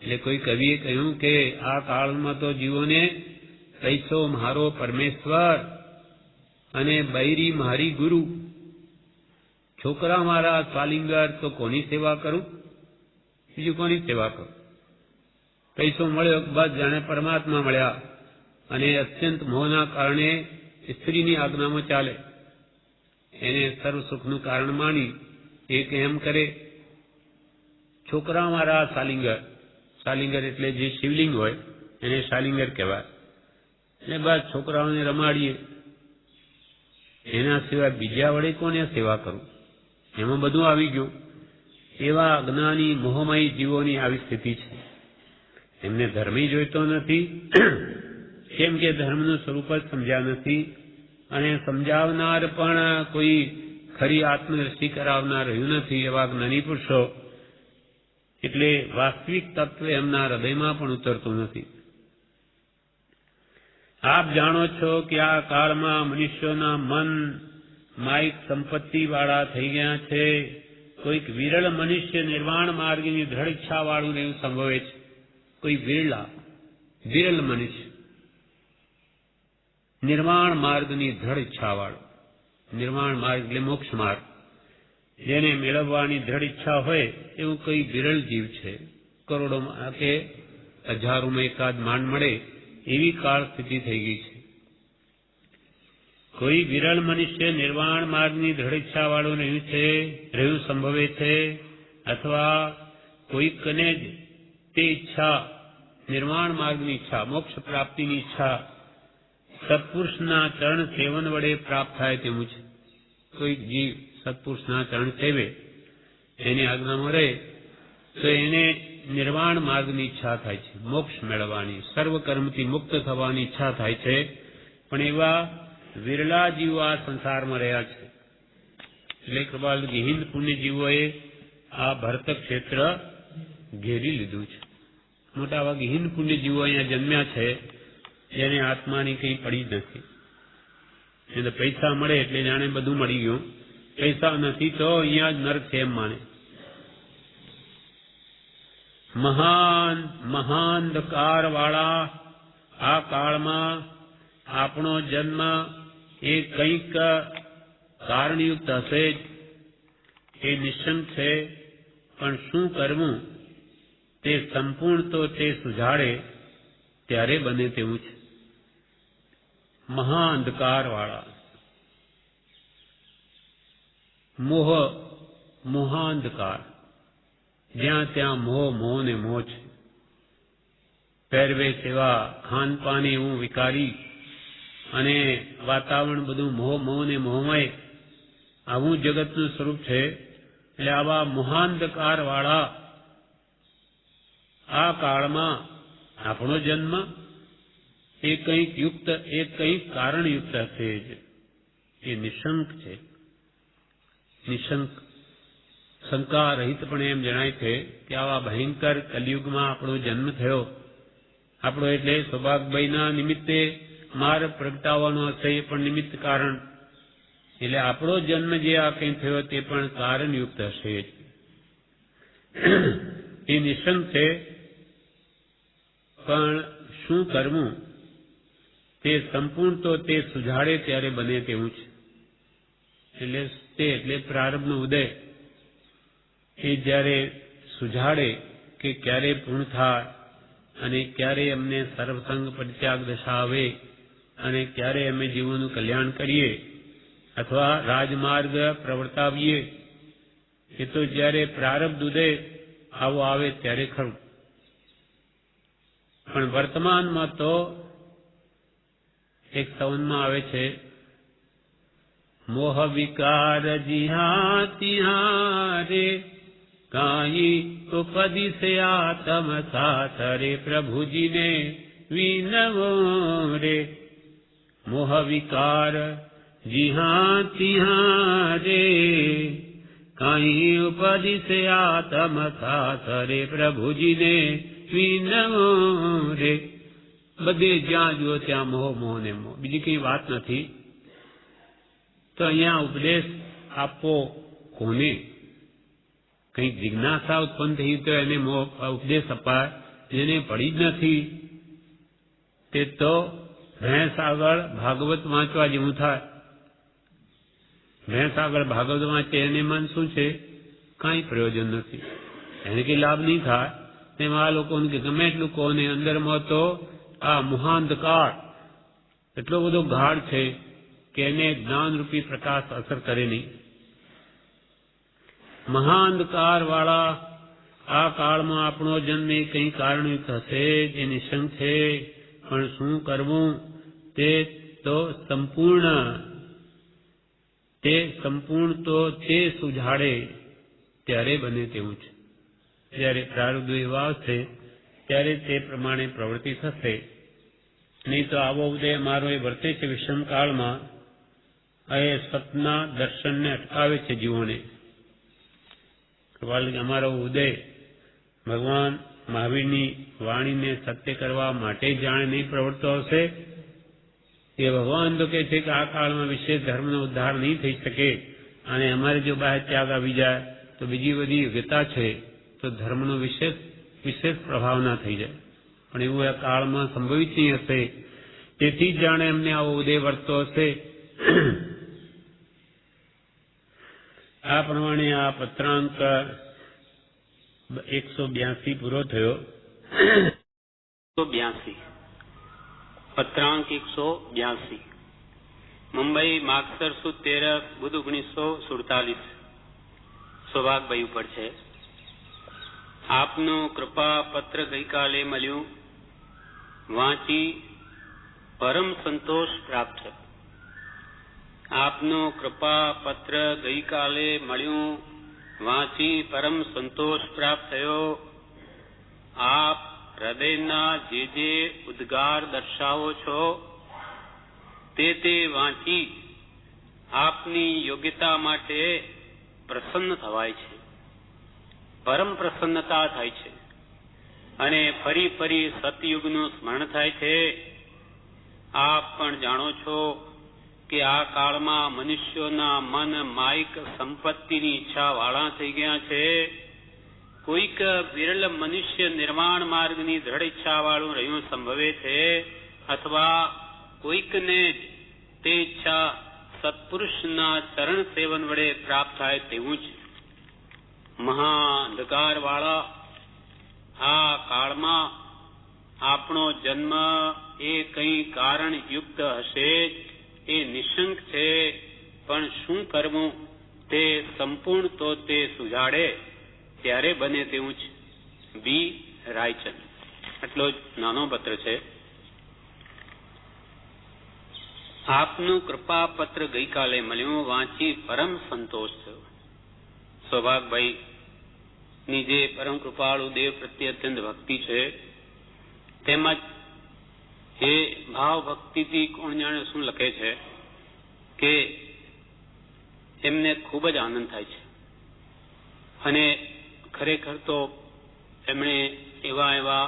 એટલે કોઈ કવિએ કહ્યું કે આ કાળમાં તો જીવોને પૈસો મારો પરમેશ્વર અને બૈરી મારી ગુરુ, છોકરા મારા સ્વાલિંગર, તો કોની સેવા કરું? બીજું કોની સેવા કરું? પૈસો મળ્યો બસ જાણે પરમાત્મા મળ્યા, અને અત્યંત મોહના કારણે સ્ત્રીની આજ્ઞામાં ચાલે, એને સર્વ સુખનું કારણ માની એક એમ કરે, છોકરા મારા શાલિંગર, શાલિંગર એટલે જે શિવલિંગ હોય એને શાલિંગર કહેવાય. એટલે બસ છોકરાઓને રમાડીએ, એના સિવાય બીજા વડે કોને સેવા કરું? એમાં બધું આવી ગયું. એવા અજ્ઞાની મોહમયી જીવોની આવી સ્થિતિ છે. એમને ધર્મી જોઈતો નથી, કેમ કે ધર્મનું સ્વરૂપ જ સમજ્યા નથી, અને સમજાવનાર પણ કોઈ ખરી આત્મદ્રષ્ટિ કરાવનાર રહ્યું નથી, એવા જ્ઞાની પુરુષો. એટલે વાસ્તવિક તત્વ એમના હૃદયમાં પણ ઉતરતું નથી. આપ જાણો છો કે આ કાળમાં મનુષ્યોના મન માયિક સંપત્તિ વાળા થઈ ગયા છે. કોઈક વિરળ મનુષ્ય નિર્વાણ માર્ગની દ્રઢ ઈચ્છા વાળું એવું સંભવે છે. કોઈ વિરલ મનુષ્ય નિર્વાણ માર્ગની દ્રઢ ઈચ્છા વાળું, નિર્વાણ માર્ગ એટલે મોક્ષ માર્ગ, જેને મેળવવાની દ્રઢ ઈચ્છા હોય એવું કોઈ વિરલ જીવ છે. કરોડોમાં કે હજારોમાં એકાદ માંડ મળે એવી કાળ સ્થિતિ થઈ ગઈ છે. કોઈ વિરલ મનુષ્ય નિર્વાણ માર્ગની દ્રઢ ઈચ્છા વાળું રહ્યું સંભવે છે, અથવા કોઈકને જ તે ઈચ્છા, નિર્વાણ માર્ગની ઈચ્છા, મોક્ષ પ્રાપ્તિની ઈચ્છા સત્પુરુષના ચરણ સેવન વડે પ્રાપ્ત થાય તેવું છે. કોઈક જીવ સત્પુરુષના ચરણ સેવે, એની આજ્ઞામાં રહે તો એને નિર્વાણ માર્ગની ઈચ્છા થાય છે, મોક્ષ મેળવવાની, સર્વ કર્મથી મુક્ત થવાની ઈચ્છા થાય છે. પણ એવા વિરલા જીવો આ સંસારમાં રહ્યા છે. એટલે કૃપાલ હિન્દ પુણ્ય જીવોએ આ ભરત ક્ષેત્ર ઘેરી લીધું છે. મોટા ભાગે હિન્દ પુણ્ય જીવો અહીંયા જન્મ્યા છે, જેને આત્માની કંઈ પડી જ નથી. એને પૈસા મળે એટલે જાણે બધું મળી ગયું, પૈસા નથી તો અહીંયા જ નરક છે એમ માને. મહાન મહાંધકાર વાળા આ કાળમાં આપણો જન્મ એ કંઈક કારણયુક્ત હશે જ, એ નિશ્ચંક છે. પણ શું કરવું તે સંપૂર્ણ તો તે સુઝાડે ત્યારે બને તેવું છે. મહાઅંધકાર વાળા. મોહ, મોહાંધકાર. જ્યાં ત્યાં મોહ, મોહ ને મોહ છે. પહેરવેશ એવા, ખાનપાન એવું વિકારી અને વાતાવરણ બધું મોહ, મોહ ને મોહમય, આવું જગતનું સ્વરૂપ છે. એટલે આવા મોહાંધકાર વાળા આ કાળમાં આપણો જન્મ એ કંઈક યુક્ત, એ કંઈક કારણયુક્ત હશે જ. એ નિશંક છે. નિશંક, શંકા રહિત પણ એમ જણાય છે કે આવા ભયંકર કલિયુગમાં આપણો જન્મ થયો. આપણો એટલે સૌભાગભાઈના નિમિત્તે માર્ગ પ્રગટાવવાનો હશે, એ પણ નિમિત્ત કારણ. એટલે આપણો જન્મ જે આ કંઈ થયો તે પણ કારણયુક્ત હશે જ. એ નિશંક છે. પણ શું કરવું તે સંપૂર્ણ તો તે સુઝાડે ત્યારે બને તેવું છે. એટલે પ્રારબ્ધનો ઉદય એ જ્યારે સુઝાડે કે ક્યારે પૂર્ણ થાય અને ક્યારે અમને સર્વસંગ પરિત્યાગ દશા આવે અને ક્યારે અમે જીવોનું કલ્યાણ કરીએ અથવા રાજમાર્ગ પ્રવર્તાવીએ, એ તો જ્યારે પ્રારબ્ધ ઉદય આવો આવે ત્યારે ખરું. પણ વર્તમાનમાં તો એક સંવનમાં આવે છે, મોહ વિકાર જીહા તિહા રે કાઈ ઉપદિશે આતમ સાથ રે પ્રભુજીને વિનવો રે. મોહ વિકાર જીહા તિહા રે કાઈ ઉપદિશે આતમ સાથ રે પ્રભુજીને વિનવો રે. બધે જ્યાં જુઓ ત્યાં મોહ, મોહ ને મોહ, બીજી કઈ વાત નથી. તો અહીંયા ઉપદેશ આપવો કોને? કંઈક જિજ્ઞાસા ઉત્પન્ન થઈ તો એને ઉપદેશ અપાય. જેને પડી જ નથી તે તો ભેંસ આગળ ભાગવત વાંચવા જેવું થાય. ભેંસ આગળ ભાગવત વાંચે એને મન શું છે? કાંઈ પ્રયોજન નથી, એને કઈ લાભ નહીં થાય. તેમાં આ લોકોને કે ગમે એટલું કોને અંદરમાં તો આ મોહાંધકાર એટલો બધો ગાઢ છે કે એને જ્ઞાનરૂપી પ્રકાશ અસર કરે નહીં. મહાઅંધકાર વાળા આ કાળમાં આપણો જન્મ એ કંઈ કારણયુક્ત હશે જે નિશંક છે. પણ શું કરવું તે તો સંપૂર્ણ તો તે સુઝાડે ત્યારે બને તેવું છે. જ્યારે પ્રારબ્ધ એવા આવશે ત્યારે તે પ્રમાણે પ્રવૃત્તિ થશે. નહીં તો આવો ઉદય મારો એ વર્તે છે વિષમ કાળમાં, એ સતના દર્શનને અટકાવે છે જીવોને. અમારો ઉદય ભગવાન મહાવીરની વાણીને સત્ય કરવા માટે જાણે નહીં પ્રવર્તો હશે. એ ભગવાન તો કહે છે કે આ કાળમાં વિશેષ ધર્મનો ઉદ્ધાર નહીં થઈ શકે અને અમારે જો બાહ્ય ત્યાગ આવી જાય તો બીજી બધી યોગ્યતા છે તો ધર્મનો વિશેષ પ્રભાવ ના થઈ જાય. પણ એવું આ કાળમાં સંભવિત નહીં હશે. તેથી જ જાણે એમને આવો ઉદય વર્તતો હશે. આ પ્રમાણે આ પત્રાંક 182 પૂરો થયો. 182 પત્રાંક 182 મુંબઈ માગસર સુદ 13 બુધ 1947 સૌભાગભાઈ ઉપર છે. આપનું કૃપા પત્ર ગઈકાલે મળ્યું, વાંચી પરમ સંતોષ પ્રાપ્ત થયો. આપનું કૃપા પત્ર ગઈકાલે મળ્યું, વાંચી પરમ સંતોષ પ્રાપ્ત થયો. આપ હૃદયના જે ઉદ્ગાર દર્શાવો છો તે વાંચી આપની યોગ્યતા માટે પ્રસન્ન થવાય છે, પરમ પ્રસન્નતા થાય છે અને ફરી સતયુગનું સ્મરણ થાય છે. આપ પણ જાણો છો કે આ કાળમાં મનુષ્યોના મન માયિક સંપત્તિની ઈચ્છા વાળા થઈ ગયા છે. કોઈક વિરલ મનુષ્ય નિર્માણ માર્ગની દ્રઢ ઈચ્છા વાળું રહ્યું સંભવે છે, અથવા કોઈકને તે ઈચ્છા સત્પુરુષના ચરણ સેવન વડે પ્રાપ્ત થાય તેવું છે. મહા અંધકાર વાળા આ કાળમાં આપણો જન્મ એ કંઈ કારણ યુક્ત હશે એ નિશંક છે, પણ શું કરવું તે સંપૂર્ણ તો તે સુજાડે ત્યારે બને તેવું છે. બી રાયચંદ. આટલો જ નાનો પત્ર છે. આપનું કૃપાપત્ર ગઈકાલે મળ્યું, વાંચી પરમ સંતોષ થયો. સૌભાગભાઈ ની જે પરમ કૃપાળુ દેવ પ્રત્યે અત્યંત ભક્તિ છે, તેમજ એ ભાવ ભક્તિથી કોણ જાણે શું લખે છે કે એમને ખૂબ જ આનંદ થાય છે. અને ખરેખર તો એમણે એવા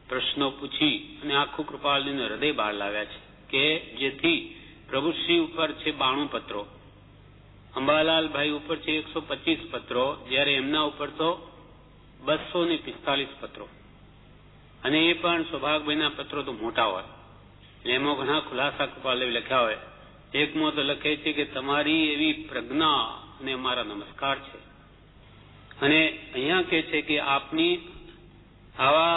પ્રશ્નો પૂછી અને આખું કૃપાળુનું હૃદય બહાર લાવ્યા છે કે જેથી પ્રભુશ્રી ઉપર છે 92 પત્રો, અંબાલાલભાઈ ઉપર છે 125 પત્રો, જ્યારે એમના ઉપર તો 245 પત્રો, અને એ પણ સૌભાગભાઈના પત્રો તો મોટા હોય, એમાં ઘણા ખુલાસા કૃપાલદેવે લખ્યા હોય. એકમાં તો લખે છે કે તમારી એવી પ્રજ્ઞા અને અમારા નમસ્કાર છે. અને અહીંયા કહે છે કે આપની આવા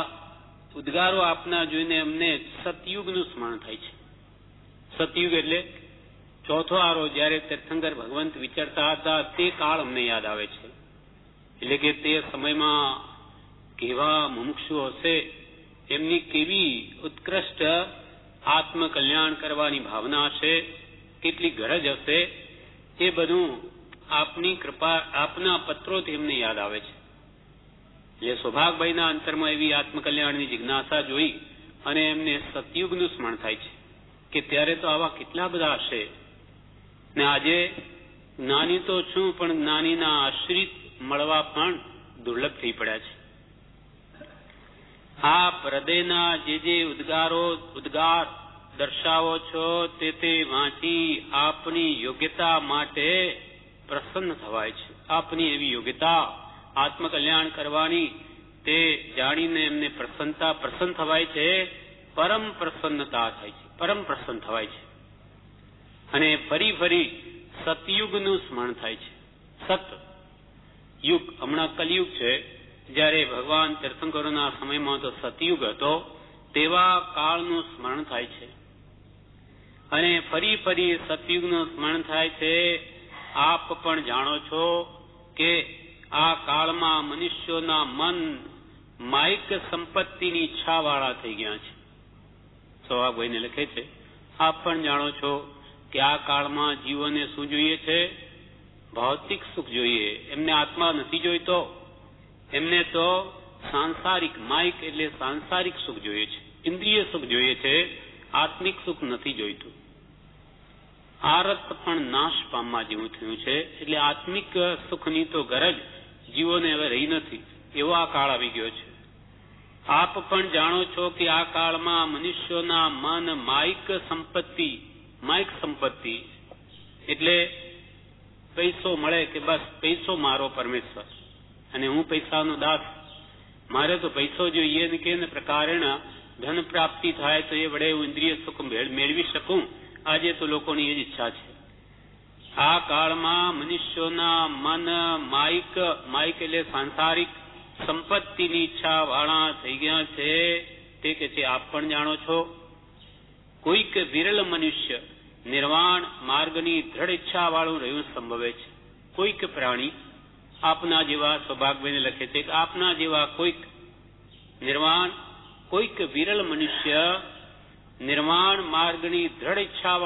ઉદ્ગારો આપના જોઈને અમને સતયુગનું સ્મરણ થાય છે. સતયુગ એટલે ચોથો આરો, જ્યારે તીર્થંકર ભગવંત વિચરતા હતા તે કાળ અમને યાદ આવે છે. એટલે કે તે સમયમાં કેવા મુમુક્ષુ હશે, એમની કેવી ઉત્કૃષ્ટ આત્મકલ્યાણ કરવાની ભાવના હશે, કેટલી ગરજ હશે, એ બધું આપની કૃપા, આપના પત્રોથી એમને યાદ આવે છે. એટલે સૌભાગભાઈના અંતરમાં એવી આત્મકલ્યાણની જિજ્ઞાસા જોઈ અને એમને સતયુગનું સ્મરણ થાય છે કે ત્યારે તો આવા કેટલા બધા હશે. ને આજે જ્ઞાની તો છું, પણ જ્ઞાનીના આશ્રિત મળવા પણ દુર્લભ થઈ પડ્યા છે. આપ હૃદયના જે ઉદ્ગાર દર્શાવો છો તે વાંચી આપની યોગ્યતા માટે પ્રસન્ન થવાય છે. આપની એવી યોગ્યતા આત્મકલ્યાણ કરવાની તે જાણીને એમને પ્રસન્ન થવાય છે, પરમ પ્રસન્નતા થાય છે, પરમ પ્રસન્ન થવાય છે. અને ફરી સતયુગનું સ્મરણ થાય છે. સતયુગ, હમણાં કલયુગ છે, જ્યારે ભગવાન તીર્થંકરોના સમયમાં તો સતયુગ હતો, તેવા કાળનું સ્મરણ થાય છે. અને ફરી સતયુગનું સ્મરણ થાય છે. આપ પણ જાણો છો કે આ કાળમાં મનુષ્યોના મન માયિક સંપત્તિની ઈચ્છાવાળા થઈ ગયા છે. સૌભાગભાઈને લખે છે, આપ પણ જાણો છો કે આ કાળમાં જીવોને શું જોઈએ છે? ભૌતિક સુખ જોઈએ. એમને આત્મા નથી જોઈતો, એમને તો સાંસારિક, માયિક એટલે સાંસારિક સુખ જોઈએ છે, ઇન્દ્રિય સુખ જોઈએ છે, આત્મિક સુખ નથી જોઈતું. આરત પણ નાશ પામવા જેવું થયું છે. એટલે આત્મિક સુખની તો ગરજ જીવોને હવે રહી નથી, એવો આ કાળ આવી ગયો છે. આપ પણ જાણો છો કે આ કાળમાં મનુષ્યોના મન માયિક સંપત્તિ એટલે પૈસો મળે કે બસ પૈસો મારો પરમેશ્વર અને હું પૈસાનો દાસ, મારે તો પૈસો જોઈએ ને કે પ્રકારેણ ધન પ્રાપ્તિ થાય તો એ વડે હું ઇન્દ્રિય સુખ મેળવી શકું. આજે તો લોકોની એ જ ઈચ્છા છે. આ કાળમાં મનુષ્યોના મન માયિક એટલે સાંસારિક સંપત્તિની ઈચ્છા વાળા થઈ ગયા છે. તે કે છે આપ પણ જાણો છો. કોઈક વિરલ મનુષ્ય નિર્વાણ માર્ગની દ્રઢ ઈચ્છા વાળું રહ્યું સંભવે છે. કોઈક પ્રાણી આપના જેવા, સૌભાગભાઈને લખે છે કે આપના જેવા કોઈક વિરલ મનુષ્ય નિર્વાણ માર્ગની દ્રઢ ઈચ્છા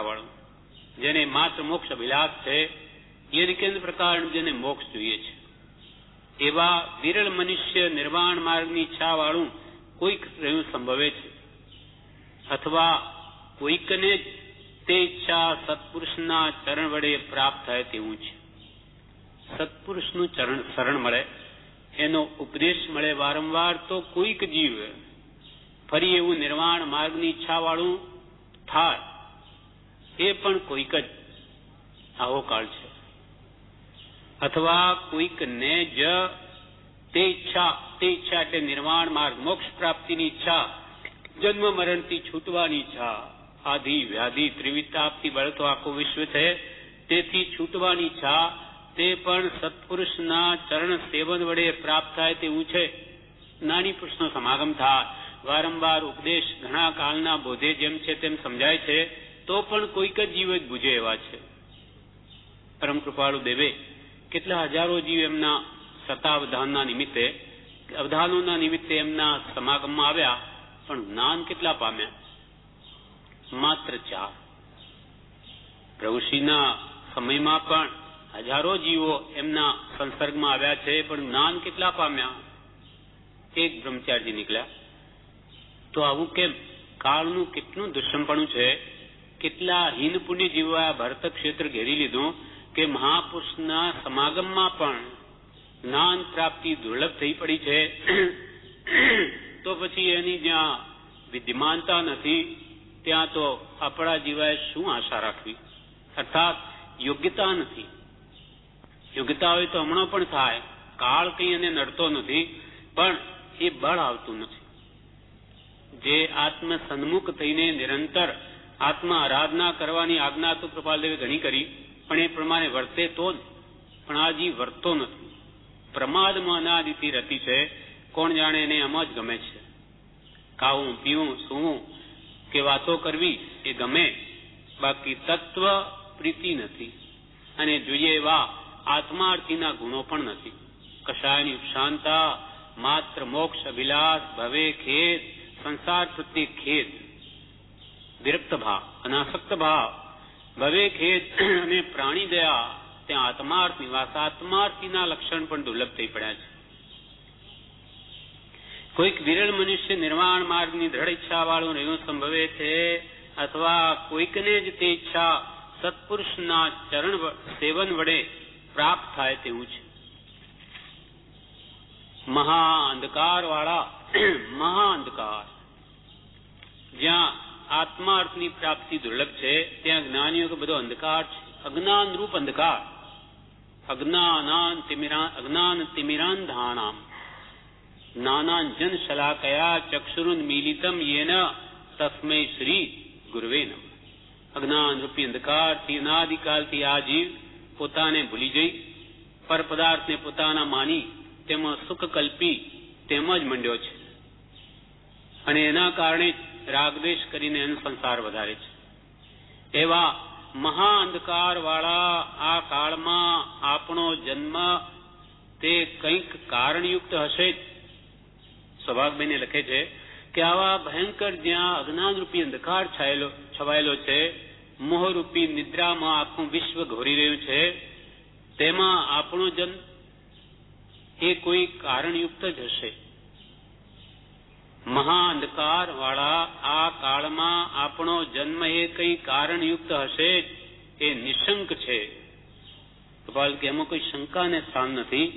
વાળું જેને માત્ર મોક્ષ અભિલાષ છે, એને કેન્દ્ર પ્રકાર જેને મોક્ષ જોઈએ છે, એવા વિરલ મનુષ્ય નિર્વાણ માર્ગની ઈચ્છા વાળું કોઈક રહ્યું સંભવે છે. અથવા કોઈકને તે ઈચ્છા સત્પુરુષના ચરણ વડે પ્રાપ્ત થાય તેવું છે. સત્પુરુષનું શરણ મળે, એનો ઉપદેશ મળે વારંવાર, તો કોઈક જીવ ફરી એવું નિર્વાણ માર્ગની ઈચ્છા વાળું થાય. એ પણ કોઈક જ આવો કાળ છે. અથવા કોઈકને જ તે ઈચ્છા એટલે નિર્વાણ માર્ગ, મોક્ષ પ્રાપ્તિની ઈચ્છા, જન્મ મરણથી છૂટવાની ઈચ્છા, આધિ વ્યાધિ ત્રિવિતાપથી બળતો આખું વિશ્વ છે, તેથી છૂટવાની ઈચ્છા, તે પણ સત્પુરુષના ચરણ સેવન વડે પ્રાપ્ત થાય તેવું છે. જ્ઞાની પુરુષનો સમાગમ થાય, વારંવાર ઉપદેશ ઘણા કાળના બોધે જેમ છે તેમ સમજાય છે, તો પણ કોઈક જ જીવ જ બુજે એવા છે. પરમ કૃપાળુ દેવે કેટલા હજારો જીવ એમના શતાવધાનના નિમિત્તે, અવધાનોના નિમિત્તે એમના સમાગમમાં આવ્યા, પણ જ્ઞાન કેટલા પામ્યા? માત્ર 4. પ્રભુશ્રીના સમયમાં પણ હજારો જીવો એમના સંસર્ગમાં આવ્યા છે, પણ જ્ઞાન કેટલા પામ્યા? 1 બ્રહ્મચારી નીકળ્યા. તો આવું કેમ? કાળનું કેટલું દુષ્મપણું છે. કેટલા હીન પુણ્ય જીવવા ભરત ક્ષેત્ર ઘેરી લીધું કે મહાપુરુષના સમાગમમાં પણ જ્ઞાન પ્રાપ્તિ દુર્લભ થઈ પડી છે. તો પછી એની જ્યાં વિદ્યમાનતા નથી ત્યાં તો આપણા જીવાએ શું આશા રાખવી? અર્થાત યોગ્યતા નથી. યોગ્યતા હોય તો હમણાં પણ થાય. કાળ કંઈ એને નડતો નથી, પણ એ બળ આવતું નથી. જે આત્મ સન્મુખ થઈને નિરંતર આત્મ આરાધના કરવાની આજ્ઞા તો કૃપાલદેવે ઘણી કરી, પણ એ પ્રમાણે વર્તે તો જ. પણ આ જીવ વર્તતો નથી. પ્રમાદમાં અનાદિથી રતી છે. કોણ જાણે એને એમ જ ગમે છે. ખાવું, પીવું, સૂવું કે વાતો કરવી એ ગમે, બાકી તત્વ પ્રીતિ નથી. અને જોઈએ એવા આત્માર્થીના ગુણો પણ નથી. કશાયની ઉપશાંતા, માત્ર મોક્ષ અભિલાષ, ભવે ખેદ, સંસાર પ્રત્યે ખેદ, વિરક્ત ભાવ, અનાસક્ત ભાવ, ભવે ખેદ અને પ્રાણી દયા, ત્યાં આત્માર્થ નિવાસ. આત્માર્થીના લક્ષણ પણ દુર્લભ થઈ પડ્યા છે. કોઈક વિરલ મનુષ્ય નિર્વાણ માર્ગની દ્રઢ ઈચ્છા વાળું રહ્યું સંભવે છે, અથવા કોઈકને જ તે ઈચ્છા સત્પુરુષના ચરણ સેવન વડે પ્રાપ્ત થાય તેવું છે. મહા અંધકાર વાળા, મહા અંધકાર, જ્યાં આત્માર્થની પ્રાપ્તિ દુર્લભ છે, ત્યાં જ્ઞાનીઓ કે બધો અંધકાર છે. અજ્ઞાન રૂપ અંધકાર. અજ્ઞાન તિમિરાંધાનામ જ્ઞાનાંજન શલાકયા ચક્ષુરુન મીલિતમ યેન તસ્મૈ શ્રી ગુરુવે નમઃ. અજ્ઞાન રૂપી અંધકારથી અનાદિકાલથી આ જીવ પોતાને ભૂલી જઈ પર પદાર્થને પોતાના માની તેમાં સુખ કલ્પી તેમ જ મંડ્યો છે. અને એના કારણે રાગદ્વેષ કરીને એનો સંસાર વધારે છે. એવા મહા અંધકાર વાળા આ કાળમાં આપણો જન્મ તે કંઈક કારણયુક્ત હશે જ. સૌભાગભાઈને લખે છે કે આવા ભયંકર જ્યાં અજ્ઞાન રૂપી અંધકાર છવાયેલો છે, મોહરૂપી નિદ્રામાં આખું વિશ્વ ઘોરી રહ્યું છે, તેમાં આપણો જન્મ એ કોઈ કારણયુક્ત જ હશે. મહા અંધકાર વાળા આ કાળમાં આપણો જન્મ એ કઈ કારણયુક્ત હશે જ. એ નિશંક છે. ગોપાલ કે એમાં કોઈ શંકાને સ્થાન નથી.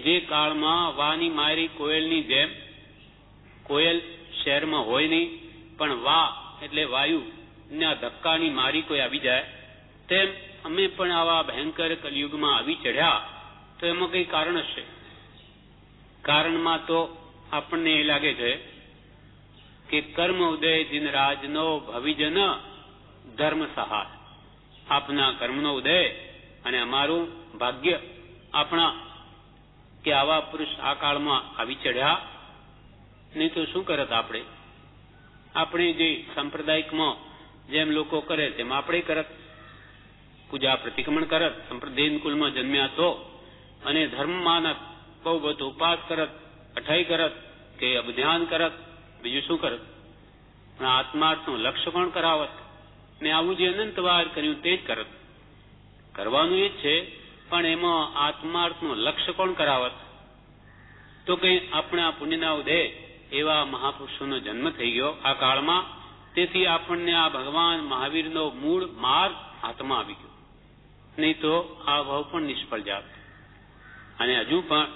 જે કાળમાં વાની મારી કોયલની જેમ, કોયલ શહેરમાં હોય નહીં, પણ વા એટલે વાયુ ના ધક્કાની મારી કોઈ આવી જાય, તેમ અમે પણ આવા ભયંકર કલયુગમાં આવી ચડ્યા. તો એમાં કઈ કારણ હશે. કારણમાં તો આપણને એ લાગે છે કે કર્મ ઉદય દિન રાજનો ભવિજન ધર્મ સહાય. આપના કર્મનો ઉદય અને અમારું ભાગ્ય આપણા કે આવા પુરુષ આ કાળમાં આવી ચડ્યા. નહીં તો શું કરત આપણે? આપણે જે સાંપ્રદાયિકમાં જેમ લોકો કરે તેમ આપણે કરત. પૂજા પ્રતિક્રમણ કરત, સંપ્રદાય કુલમાં જન્મ્યા તો, અને ધર્મમાં બહુ બધું ઉપાસ કરત, અઠાઈ કરત કે અભધ્યાન કરત, બીજું શું કરત? આત્માર્થનું લક્ષ્ય કોણ કરાવત? ને આવું જે અનંતવાર કર્યું તે જ કરત. કરવાનું એ જ છે, પણ એમાં આત્માર્થનું લક્ષ્ય કોણ કરાવત? તો કઈ આપણા પુણ્યના ઉદય એવા મહાપુરુષોનો જન્મ થઈ ગયો આ કાળમાં. તેથી આપણને આ ભગવાન મહાવીરનો મૂળ માર્ગ હાથમાં આવી ગયો. નહીં તો આ ભાવ પણ નિષ્ફળ જાત. અને હજુ પણ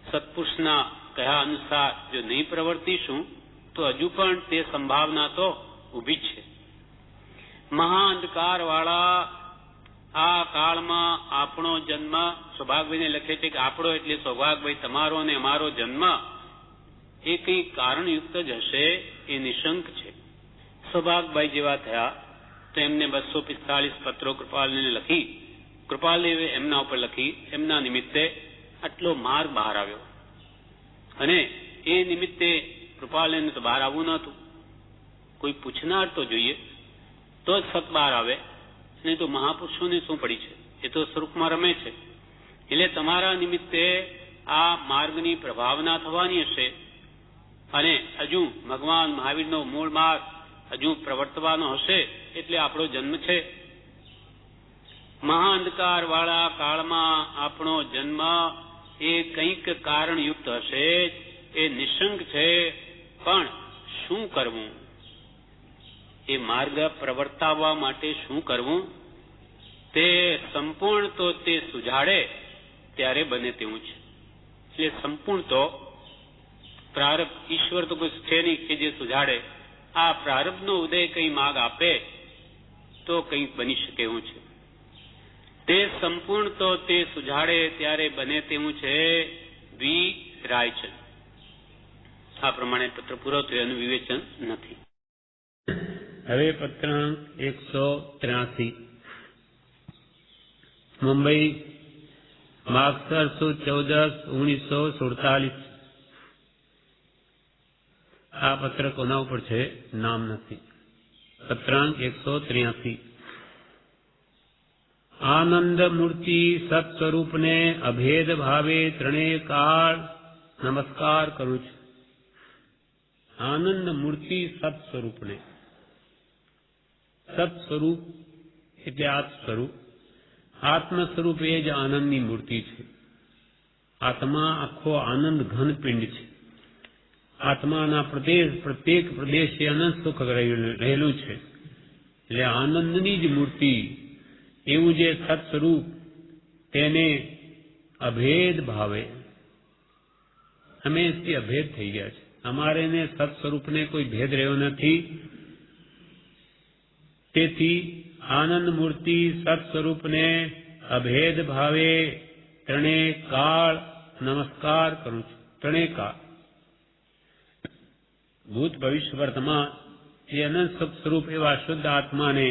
સત્પુરુષના કહ્યા અનુસાર જો નહીં પ્રવર્તીશું તો હજુ પણ તે સંભાવના તો ઊભી જ છે. મહા અંધકાર વાળા આ કાળમાં આપણો જન્મ, સૌભાગભાઈને લખે છે કે આપણો એટલે સૌભાગભાઈ તમારો અને અમારો જન્મ એ કઈ કારણયુક્ત જ હશે. એ નિશંક છે. સૌભાગભાઈ જેવા થયા તો એમને 245 પત્રો કૃપાલને લખી, કૃપાલદેવે એમના ઉપર લખી, એમના નિમિત્તે આટલો માર્ગ બહાર આવ્યો. અને એ નિમિત્તે કૃપાલયને તો બહાર આવવું નહોતું. કોઈ પૂછનાર તો જોઈએ તો જ સત બહાર આવે, નહીં તો મહાપુરુષોને શું પડી છે, એ તો સ્વરૂપમાં રમે છે. એટલે તમારા નિમિત્તે આ માર્ગની પ્રભાવના થવાની હશે અને હજુ ભગવાન મહાવીરનો મૂળ માર્ગ હજુ પ્રવર્તવાનો હશે. એટલે આપણો જન્મ છે. મહાઅંધકાર વાળા કાળમાં આપણો જન્મ એ કંઈક કારણયુક્ત હશે, એ નિશંક છે. પણ શું કરવું, એ માર્ગ પ્રવર્તાવવા માટે શું કરવું, તે સંપૂર્ણ તો તે સુજાડે ત્યારે બને તેવું છે. એટલે સંપૂર્ણ તો પ્રારબ્ધ, ઈશ્વર તો કોઈ છે નહીં કે જે સુજાડે. આ પ્રારબ્ધનો ઉદય કઈ માર્ગ આપે તો કંઈક બની શકે એવું છે. તે સંપૂર્ણ તો તે સુજાડે ત્યારે બને તેવું છે. વી રાયચંદ. આ પ્રમાણે પત્ર પૂરો થયો, એનું વિવેચન નથી. હવે પત્ર 183 મુંબઈ માગસર સુદ 14/1947. આ પત્ર કોના ઉપર છે? નામ નથી. પત્રાંક 183. આનંદ મૂર્તિ સત સ્વરૂપને અભેદ ભાવે ત્રણેય કાળ નમસ્કાર કરું છું. આનંદ મૂર્તિ સત સ્વરૂપને, સત સ્વરૂપ એટલે આત્મ સ્વરૂપ. આત્મ સ્વરૂપ એ જ આનંદની મૂર્તિ છે. આત્મા આખો આનંદ ઘન પિંડ છે. આત્માના પ્રત્યેક પ્રદેશે અનંત સુખ રહેલું છે. એટલે આનંદની જ મૂર્તિ, એવું જે સત સ્વરૂપ, તેને અભેદ ભાવે, અમે તે અભેદ થઈ ગયા છે. અમારે ને સત સ્વરૂપને કોઈ ભેદ રહ્યો નથી. તેથી આનંદ મૂર્તિ સત સ્વરૂપને અભેદ ભાવે ત્રણેય કાળ નમસ્કાર કરું છું. ત્રણેય કાળ, ભૂત ભવિષ્ય વર્તમાન, એ અનંત સુખ સ્વરૂપ એવા શુદ્ધ આત્માને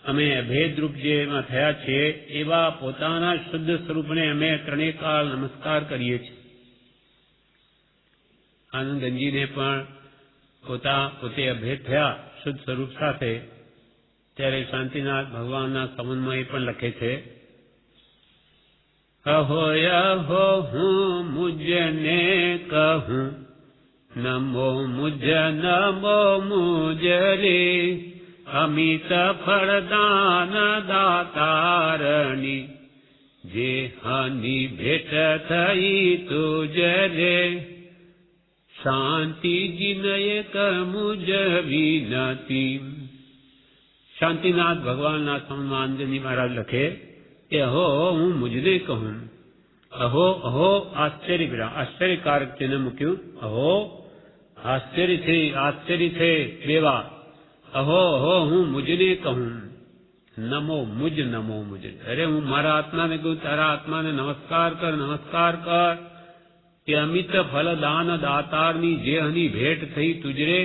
અમે અભેદ રૂપ જેમાં થયા છીએ, એવા પોતાના શુદ્ધ સ્વરૂપને અમે ત્રણેય કાળ નમસ્કાર કરીએ છીએ. આનંદજીને પણ પોતે અભેદ થયા શુદ્ધ સ્વરૂપ સાથે, ત્યારે શાંતિનાથ ભગવાનના સંબંધમાં એ પણ લખે છે, અહો અહો હું મુજને કહું, નમો મુજ નમો મુજ રે, અમિત ફળદાન દાતારણી, જે હાની ભેટ થઈ તુજ રે, શાંતિજીને એક મુજ વિનતી. શાંતિનાથ ભગવાનના સંબંધમાં આનંદજી મહારાજ લખે કે અહો હું મુજને કહું. અહો અહો આશ્ચર્યકારક તેને મૂક્યું. અહો આશ્ચર્ય છે બેવા. અહો અહો હું મુજને કહું, નમો મુજ. અરે હું મારા આત્માને કહું, તારા આત્માને નમસ્કાર કર. કે અમિત ફલદાન દાતારની જે હની ભેટ થઈ તુજરે,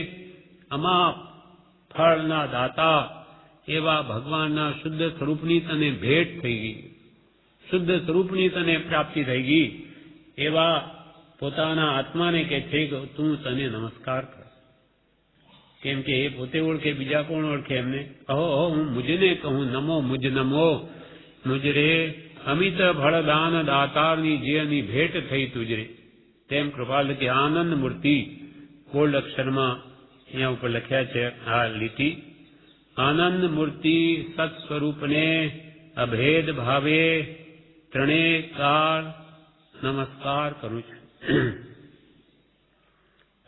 અમા ફળના દાતા એવા ભગવાનના શુદ્ધ સ્વરૂપની તને ભેટ થઈ ગઈ, શુદ્ધ સ્વરૂપની તને પ્રાપ્તિ થઈ ગઈ, એવા પોતાના આત્માને કે છે કે તું તને નમસ્કાર કર. કેમ કે એ પોતે ઓળખે, બીજા કોણ ઓળખે એમને? અહો હું મુજને કહું, નમો મુજરે, અમિત ફળદાન દાતારની જે હની ભેટ થઈ તુજરે. તેમ કૃપાલ કે આનંદ મૂર્તિ બોલ્ડ અક્ષરમાં અહીંયા ઉપર લખ્યા છે આ લીટી. આનંદ મૂર્તિ સત સ્વરૂપને અભેદ ભાવે ત્રણેય કાળ નમસ્કાર કરું છું.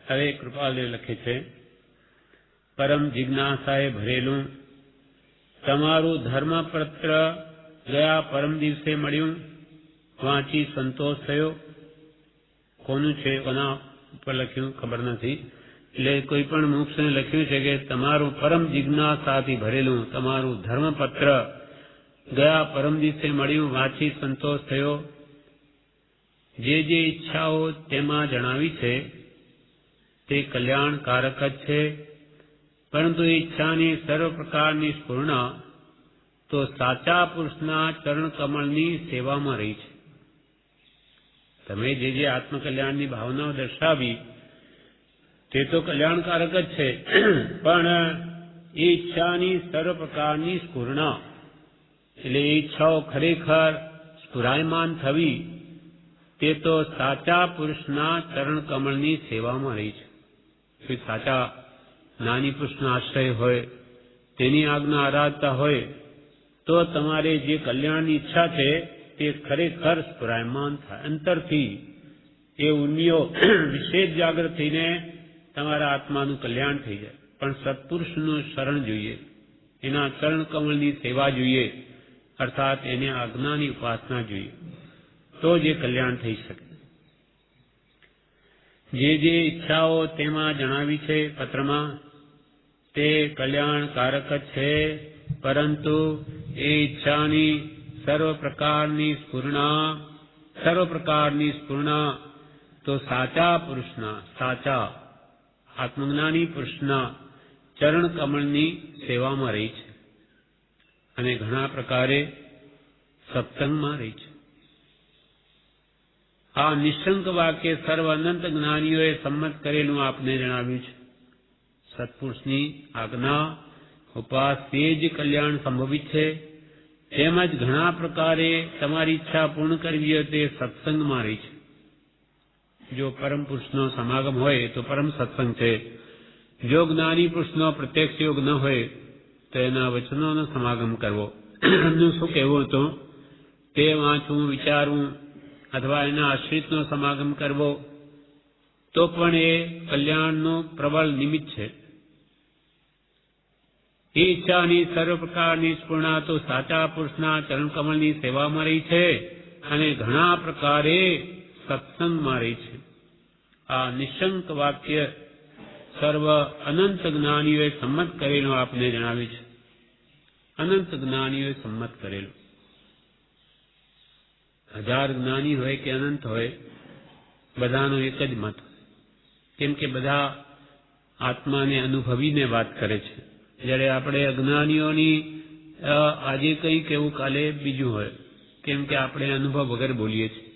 હવે કૃપાલદેવ લખે છે, પરમ જિજ્ઞાસાએ ભરેલું તમારું ધર્મપત્ર ગયા પરમ દિવસે મળ્યું, વાંચી સંતોષ થયો. કોનું છે, કોના ઉપર લખ્યું ખબર નથી. એટલે કોઈ પણ મુક્ષને લખ્યું છે કે તમારું પરમ જિજ્ઞાસાથી ભરેલું તમારું ધર્મપત્ર ગયા પરમ દિવસે મળ્યું, વાંચી સંતોષ થયો. જે ઈચ્છાઓ તેમાં જણાવી છે તે કલ્યાણકારક જ છે, પરંતુ ઈચ્છાની સર્વ પ્રકારની સ્ફૂર્ણા તો સાચા પુરુષના ચરણ કમળની સેવામાં રહી છે. તમે જે આત્મકલ્યાણની ભાવનાઓ દર્શાવી તે તો કલ્યાણકારક જ છે, પણ એ ઈચ્છાની સર્વ પ્રકારની સ્ફુરણા એટલે એ ઈચ્છાઓ ખરેખર સ્ફુરાયમાન થવી તે તો સાચા પુરુષના ચરણ કમળની સેવામાં રહી છે. કોઈ સાચા જ્ઞાની પુરુષનો આશ્રય હોય, તેની આજ્ઞા આરાધતા હોય તો તમારે જે કલ્યાણની ઈચ્છા છે તે ખરેખર સ્ફુરાયમાન થાય. અંતરથી એ ઉન્નીઓ વિશેષ જાગૃત થઈને તમારા આત્માનું કલ્યાણ થઈ જાય. પણ સત્પુરુષનું શરણ જોઈએ, એના ચરણ કમળની સેવા જોઈએ, અર્થાત એને આજ્ઞાની ઉપાસના જોઈએ, તો જે કલ્યાણ થઈ શકે. જે ઈચ્છાઓ તેમાં જણાવી છે પત્રમાં તે કલ્યાણકારક જ છે, પરંતુ એ ઈચ્છાની સર્વ પ્રકારની સ્ફુરણા તો સાચા પુરુષના, સાચા આત્મજ્ઞાની પુરુષના ચરણ કમળની સેવામાં રહી છે અને ઘણા પ્રકારે સત્સંગમાં રહી છે. આ નિશંક વાક્ય સર્વ અનંત જ્ઞાનીઓએ સંમત કરેલું આપને જણાવ્યું છે. સત્પુરુષની આજ્ઞા ઉપાસ તે જ કલ્યાણ સંભવિત છે. તેમજ ઘણા પ્રકારે તમારી ઈચ્છા પૂર્ણ કરવી હોય તે સત્સંગમાં રહી છે. જો પરમ પુરુષનો સમાગમ હોય તો પરમ સત્સંગ છે. જો જ્ઞાની પુરુષનો પ્રત્યક્ષ યોગ ન હોય તો એના વચનોનો સમાગમ કરવો. એમનું શું કહેવું હતું તે વાંચવું, વિચારવું અથવા એના આશ્રિતનો સમાગમ કરવો તો પણ એ કલ્યાણનું પ્રબળ નિમિત્ત છે. એ ઈચ્છાની સર્વ પ્રકારની સ્ફુરણા તો સાચા પુરુષના ચરણકમળની સેવામાં રહી છે અને ઘણા પ્રકારે સત્સંગમાં રહી છે. આ નિશંક વાક્ય સર્વ અનંત જ્ઞાનીઓએ સંમત કરેલું આપને જણાવ્યું છે. અનંત જ્ઞાનીઓએ સંમત કરેલું. 1000 જ્ઞાની હોય કે અનંત હોય, બધાનો એક જ મત, કેમ કે બધા આત્માને અનુભવીને વાત કરે છે. જ્યારે આપણે અજ્ઞાનીઓની આજે કંઈ કહેવું કાલે બીજું હોય, કેમ કે આપણે અનુભવ વગર બોલીએ છીએ.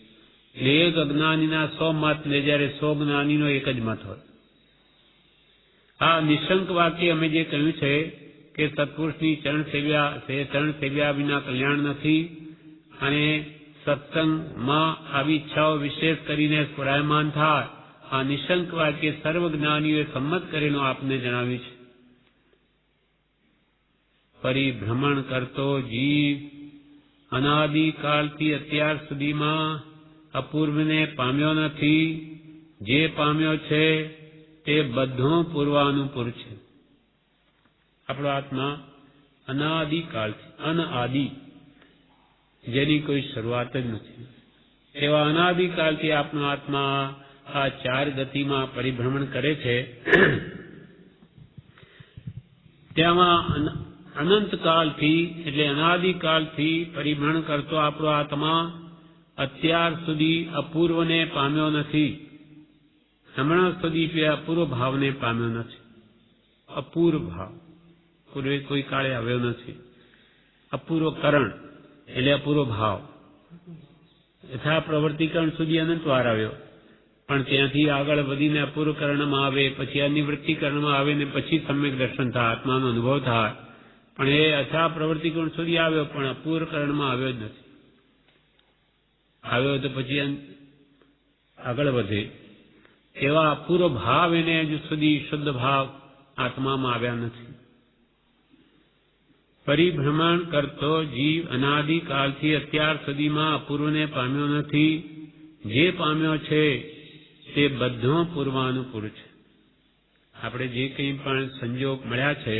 એટલે એક અજ્ઞાનીના 100 મત લે, જ્યારે 100 જ્ઞાનીનો એક જ મત હોય. આ નિશંક વાક્ય અમે જે કહ્યું છે કે સત્પુરુષની ચરણ સેવ્યા વિના કલ્યાણ નથી અને સત્સંગમાં આવી ઈચ્છાઓ વિશેષ કરીને સ્ફુરાયમાન થાય, આ નિશંક વાક્ય સર્વ જ્ઞાનીઓએ સંમત કરેલું આપને જણાવ્યું છે. પરિભ્રમણ કરતો જીવ અનાદિકાળથી અત્યાર સુધીમાં અપૂર્વને પામ્યો નથી. જે પામ્યો છે તે બધું પૂર્વાનુપૂર છે. આપણો આત્મા અનાદિકાળથી, અનઆદિ, જેની કોઈ શરૂઆત જ નથી, એવા અનાદિકાળથી આપણો આત્મા આ 4 ગતિમાં પરિભ્રમણ કરે છે. તેમાં અનંતકાળથી એટલે અનાદિકાળથી પરિભ્રમણ કરતો આપણો આત્મા અત્યાર સુધી અપૂર્વને પામ્યો નથી. હમણાં સુધી અપૂર્વ ભાવને પામ્યો નથી. અપૂર્વ ભાવ પૂર્વે કોઈ કાળે આવ્યો નથી. અપૂર્વ કરણ એટલે અપૂર્વ ભાવ. યથા પ્રવૃત્તિકરણ સુધી અનંત વાર આવ્યો, પણ ત્યાંથી આગળ વધીને અપૂર્વ કરણમાં આવે, પછી અનિવૃત્તિકરણમાં આવે ને પછી સમ્યક દર્શન થાય, આત્માનો અનુભવ થાય. પણ એ અથા પ્રવૃત્તિકરણ સુધી આવ્યો, પણ અપૂર્વ કરણમાં આવ્યો જ નથી. આવ્યો તો પછી આગળ વધે એવા અપૂર્વ ભાવ એને હજુ સુધી શુદ્ધ ભાવ આત્મામાં આવ્યા નથી. પરિભ્રમણ કરતો જીવ અનાદિકાળથી અત્યાર સુધીમાં અપૂર્વને પામ્યો નથી. જે પામ્યો છે તે બધો પૂર્વાનુપૂર છે. આપણે જે કંઈ પણ સંજોગ મળ્યા છે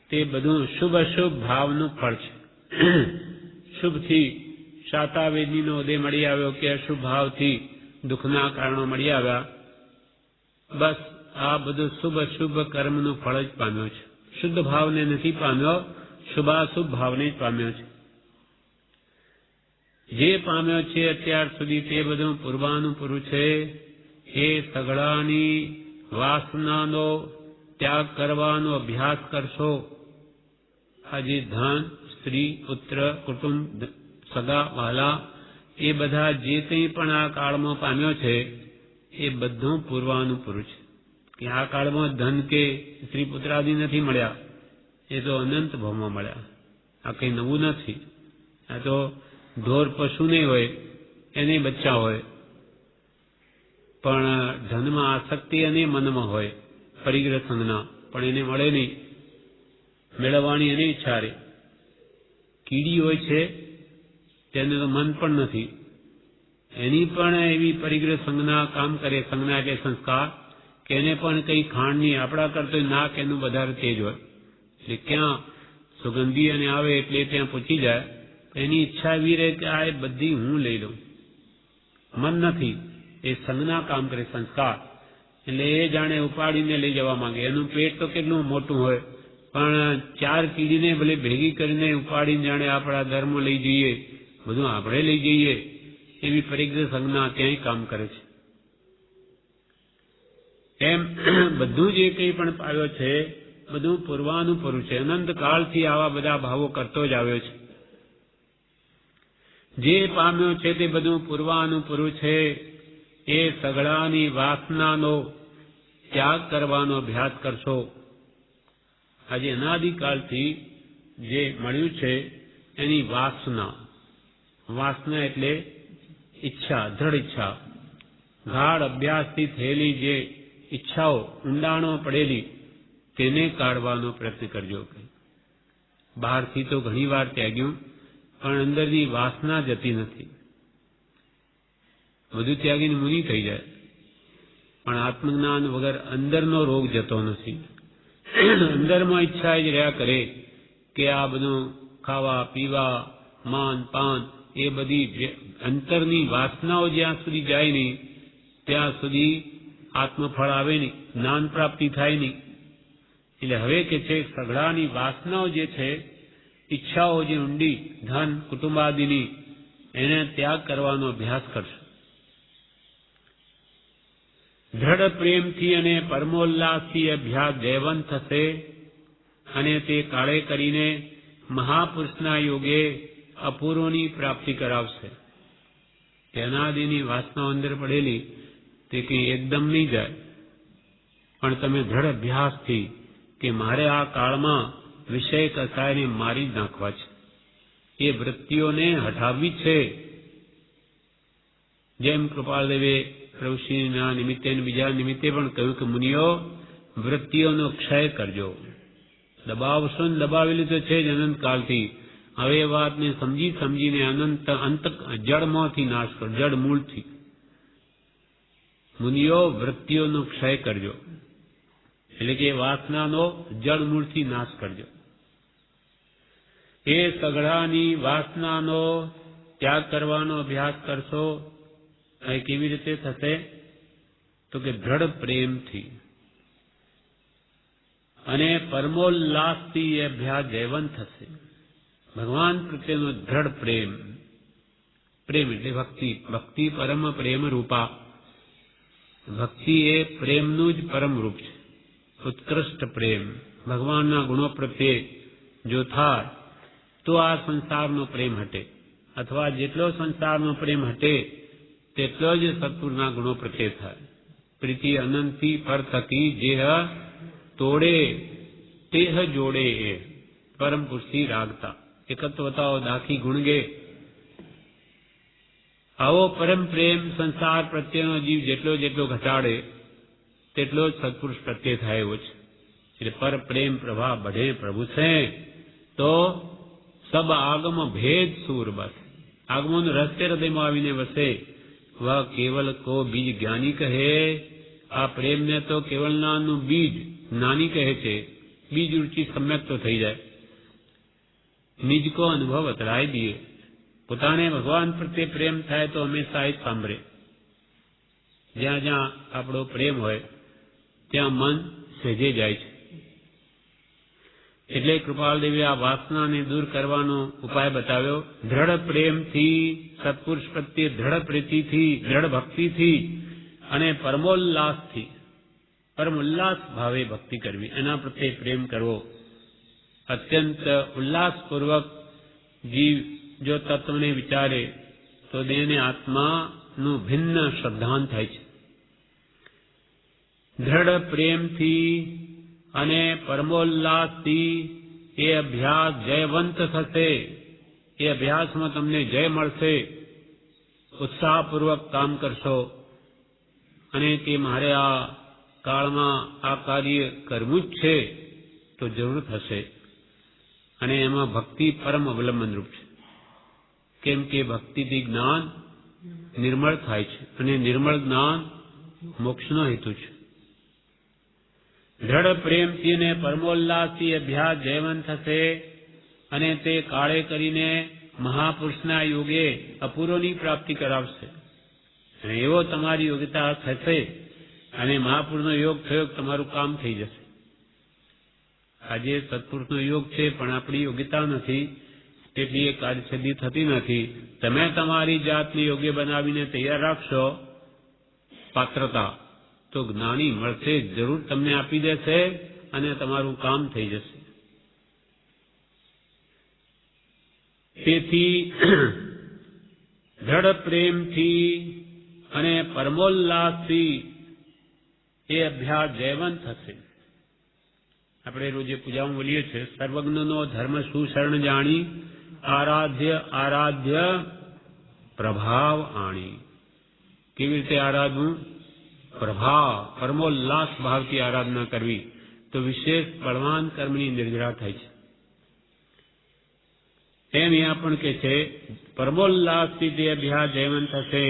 તે બધું શુભ અશુભ ભાવનું ફળ છે. શુભથી શાતાવેદીનો ઉદય મળી આવ્યો કે અશુભ ભાવથી દુઃખના કારણો મળી આવ્યા, બસ આ બધું શુભ અશુભ કર્મનું ફળ જ પામ્યો છે. શુદ્ધ ભાવને નથી પામ્યો, શુભાશુભ ભાવને જ પામ્યો છે. જે પામ્યો છે અત્યાર સુધી તે બધું પૂર્વાનુપૂરું છે. એ સઘળાની વાસનાનો ત્યાગ કરવાનો અભ્યાસ કરશો. આજે ધન, સ્ત્રી, પુત્ર, કુટુંબ, સગા વહાલા એ બધા જે કંઈ પણ આ કાળમાં પામ્યો છે એ બધું પૂર્વાનુપૂર્વ છે. કે આ કાળમાં ધન કે સ્ત્રી પુત્રાદિ નથી મળ્યા, એ તો અનંત ભાવમાં મળ્યા. આ કંઈ નવું નથી. આ તો ઢોર પશુ નહીં હોય, એને બચ્ચા હોય, પણ ધનમાં આસક્તિ અને મનમાં હોય પરિગ્રહ સંજ્ઞા, પણ એને મળે નહીં, મેળવવાની એની ઈચ્છા રહે. કીડી હોય છે તેને તો મન પણ નથી, એની પણ એવી પરિગ્રહ સંજ્ઞા કામ કરે, સંજ્ઞા એટલે સંસ્કાર, કે એને પણ કંઈ ખાંડની આપણા કરતો નાક એનું વધારે તેજ હોય, એટલે ક્યાં સુગંધી અને આવે એટલે ત્યાં પહોંચી જાય. એની ઈચ્છા એવી રહે કે આ બધી હું લઈ લઉં. મન નથી, એ સંજ્ઞા કામ કરે, સંસ્કાર. એટલે એ જાણે ઉપાડીને લઈ જવા માંગે. એનું પેટ તો કેટલું મોટું હોય, પણ 4 કીડીને ભલે ભેગી કરીને ઉપાડીને જાણે આપણા ધર્મ લઈ જઈએ, બધું આપણે લઈ જઈએ, એવી પરિગ્રહ સંજ્ઞા ત્યાંય કામ કરે છે. એમ બધું જે કંઈ પણ પાવ્યો છે બધું પૂર્વાનુપૂર્વ છે. અનંત કાળથી આવા બધા ભાવો કરતો જ આવ્યો છે. જે પામ્યો છે તે બધું પૂર્વાનુપૂર્વ છે. એ સગળાની વાસનાનો ત્યાગ કરવાનો અભ્યાસ કરશો. આજે અનાદિકાળથી જે મળ્યું છે એની વાસના, વાસના એટલે ઈચ્છા, દ્રઢ ઈચ્છા, ગાઢ અભ્યાસથી થયેલી જે ઈચ્છાઓ ઊંડાણો પડેલી, તેને કાઢવાનો પ્રયત્ન કરજો. બહારથી તો ઘણી વાર ત્યાગ્યું, પણ અંદરની વાસના જતી નથી. બધું ત્યાગીને મુનિ થઈ જાય, પણ આત્મજ્ઞાન વગર અંદરનો રોગ જતો નથી. અંદરમાં ઈચ્છા જ રહ્યા કરે કે આ બધું ખાવા પીવા, માન પાન, એ બધી અંતરની વાસનાઓ જ્યાં સુધી જાય નહીં ત્યાં સુધી આત્મફળ આવે નહીં, જ્ઞાન પ્રાપ્તિ થાય નહીં. એટલે હવે કે છે સઘળાની વાસનાઓ જે છે, ઈચ્છાઓ જે ઊંડી, ધન કુટુંબાદિની, એને ત્યાગ કરવાનો અભ્યાસ કરશો. દ્રઢ પ્રેમથી અને પરમોલ્લાસથી અભ્યાસ જયવંત થશે, અને તે કાળે કરીને મહાપુરુષના યોગે અપૂર્વની પ્રાપ્તિ કરાવશે. અનાદિની વાસનાઓ અંદર પડેલી તે કંઈ એકદમ નહીં જાય, પણ તમે દ્રઢ અભ્યાસથી કે મારે આ કાળમાં વિષય કસાયને મારી જ નાખવા છે, એ વૃત્તિઓને હટાવવી છે. જેમ કૃપાલદેવે પ્રભુશ્રીના નિમિત્તે બીજા નિમિત્તે પણ કહ્યું કે મુનિઓ વૃત્તિઓનો ક્ષય કરજો. દબાવશો ને દબાવેલી તો છે જ અનંતકાળથી. હવે એ વાતને સમજીને અંત જડમાંથી નાશ કરો, જડ મૂળથી. મુનિઓ વૃત્તિઓનો ક્ષય કરજો, એટલે કે વાસનાનો જડ મૂળથી નાશ કરજો. એ સઘળાની વાસનાનો ત્યાગ કરવાનો અભ્યાસ કરશો. એ કેવી રીતે થશે? તો કે દ્રઢ પ્રેમથી અને પરમોલ્લાસથી એ અભ્યાસ જયવંત થશે. ભગવાન પ્રત્યેનો દ્રઢ પ્રેમ, પ્રેમ એટલે ભક્તિ, ભક્તિ પરમ પ્રેમ રૂપા. ભક્તિ એ પ્રેમનું જ પરમ રૂપ છે, ઉત્કૃષ્ટ પ્રેમ. ભગવાનના ગુણો પ્રત્યે જો થાય તો આ સંસારનો પ્રેમ હટે, અથવા જેટલો સંસારનો પ્રેમ હટે તેટલો જ સત્પુરના ગુણો પ્રત્યે થાય. પ્રીતિ અનંતથી પર થકી જેહ તોડે તેહ જોડે એ પરમ પુરુષથી રાગતા. એકત્વતાઓ દાખી ગુણગે. આવો પરમ પ્રેમ સંસાર પ્રત્યેનો જીવ જેટલો જેટલો ઘટાડે તેટલો જ સત્પુરુષ પ્રત્યે થાય એવો છે. એટલે પર પ્રેમ પ્રભા बढ़े प्रभु से तो सब આગમ ભેદ સૂર બસ. આગમોનો રહસ્ય હૃદયમાં આવીને વસે. વહ કેવલ કો બીજ જ્ઞાની કહે. આ પ્રેમને તો કેવલનાનું બીજ જ્ઞાની કહે છે. બીજ રૂચિ સમ્યક તો થઈ જાય. નિજ કો અનુભવ અતરાય દીએ. પોતાને ભગવાન પ્રત્યે પ્રેમ થાય તો હંમેશા જ સાંભળે. જ્યાં જ્યાં આપણો પ્રેમ હોય ત્યાં મન સહેજે જાય છે. એટલે કૃપાલદેવે આ વાસનાને દૂર કરવાનો ઉપાય બતાવ્યો. દ્રઢ પ્રેમથી, સત્પુરુષ પ્રત્યે દ્રઢ પ્રીતિથી, દ્રઢ ભક્તિથી અને પરમોલ્લાસથી, પરમોલ્લાસ ભાવે ભક્તિ કરવી, એના પ્રત્યે પ્રેમ કરવો. અત્યંત ઉલ્લાસપૂર્વક જીવ જો તત્વને વિચારે તો દેહને આત્માનું ભિન્ન શ્રદ્ધાંત થાય છે. દ્રઢ પ્રેમથી અને પરમોલ્લાસથી એ અભ્યાસ જયવંત થશે. એ અભ્યાસમાં તમને જય મળશે. ઉત્સાહપૂર્વક કામ કરશો અને તે મારે આ કાળમાં આ કાર્ય કરવું જ છે તો જરૂર થશે. અને એમાં ભક્તિ પરમ અવલંબનરૂપ છે. કેમ કે ભક્તિથી જ્ઞાન નિર્મળ થાય છે અને નિર્મળ જ્ઞાન મોક્ષનો હેતુ છે. દ્રઢ પ્રેમથી અને પરમોલ્લાસથી અભ્યાસ જયવંત થશે અને તે કાળે કરીને મહાપુરુષના યોગે અપૂર્વની પ્રાપ્તિ કરાવશે. અને એવો તમારી યોગ્યતા થશે અને મહાપુરુષનો યોગ થયો તમારું કામ થઈ જશે. આજે સત્પુરુષનો યોગ છે પણ આપણી યોગ્યતા નથી, તેથી એ કાર્યસિદ્ધિ થતી નથી. તમે તમારી જાતને યોગ્ય બનાવીને તૈયાર રાખશો પાત્રતા, તો જ્ઞાની મળશે, જરૂર તમને આપી દેશે અને તમારું કામ થઈ જશે. તેથી દ્રઢ પ્રેમથી અને પરમોલ્લાસથી એ અભ્યાસ જયવંત થશે. આપણે રોજે પૂજામાં બોલીએ છીએ, સર્વજ્ઞનો ધર્મ સુશરણ જાણી આરાધ્ય આરાધ્ય પ્રભાવ આણી. કેવી રીતે આરાધવું? પ્રભાવ, પરમોલ્લાસ ભાવથી આરાધના કરવી તો વિશેષ બળવાન કર્મની નિર્જરા થાય છે. એમ અહીંયા પણ કે છે પરમોલ્લાસથી તે અભ્યાસ જયવંત થશે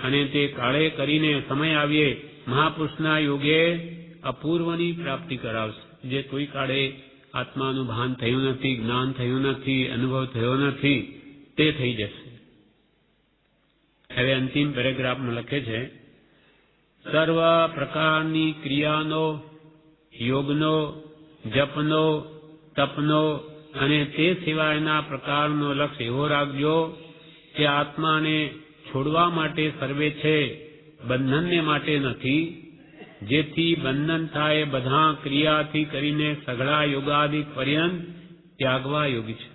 અને તે કાળે કરીને સમય આવીએ મહાપુરુષના યોગે અપૂર્વની પ્રાપ્તિ કરાવશે. જે કોઈ કાળે આત્માનું ભાન થયું નથી, જ્ઞાન થયું નથી, અનુભવ થયો નથી, તે થઈ જશે. હવે અંતિમ પેરેગ્રાફમાં લખે છે, સર્વ પ્રકારની ક્રિયાનો, યોગનો, જપનો, તપનો અને તે સિવાયના પ્રકારનો લક્ષ્ય એવો રાખજો કે આત્માને છોડવા માટે સર્વે છે, બંધનને માટે નથી. જેથી બંધન થાય બધા ક્રિયાથી કરીને સઘળા યોગાદિક પર્યંત ત્યાગવા યોગી છે.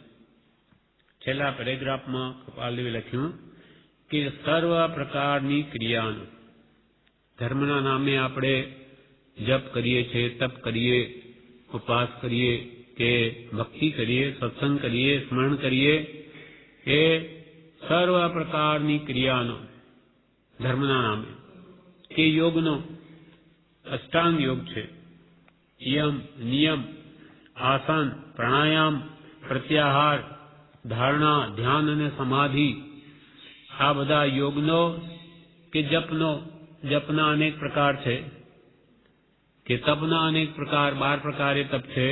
છેલ્લા પેરેગ્રાફમાં કૃપાલદેવે લખ્યું કે સર્વ પ્રકારની ક્રિયાનો, ધર્મના નામે આપણે જપ કરીએ છીએ, તપ કરીએ, ઉપવાસ કરીએ કે ભક્તિ કરીએ, સત્સંગ કરીએ, સ્મરણ કરીએ, એ સર્વ પ્રકારની ક્રિયાનો ધર્મના નામે કે યોગનો અષ્ટાંગ યોગ છે. યમ, નિયમ, આસન, પ્રાણાયામ, પ્રત્યાહાર, ધારણા, ધ્યાન અને સમાધિ, આ બધા યોગનો કે જપનો, જપના અનેક પ્રકાર છે કે તપના અનેક પ્રકાર, 12 પ્રકારે તપ છે.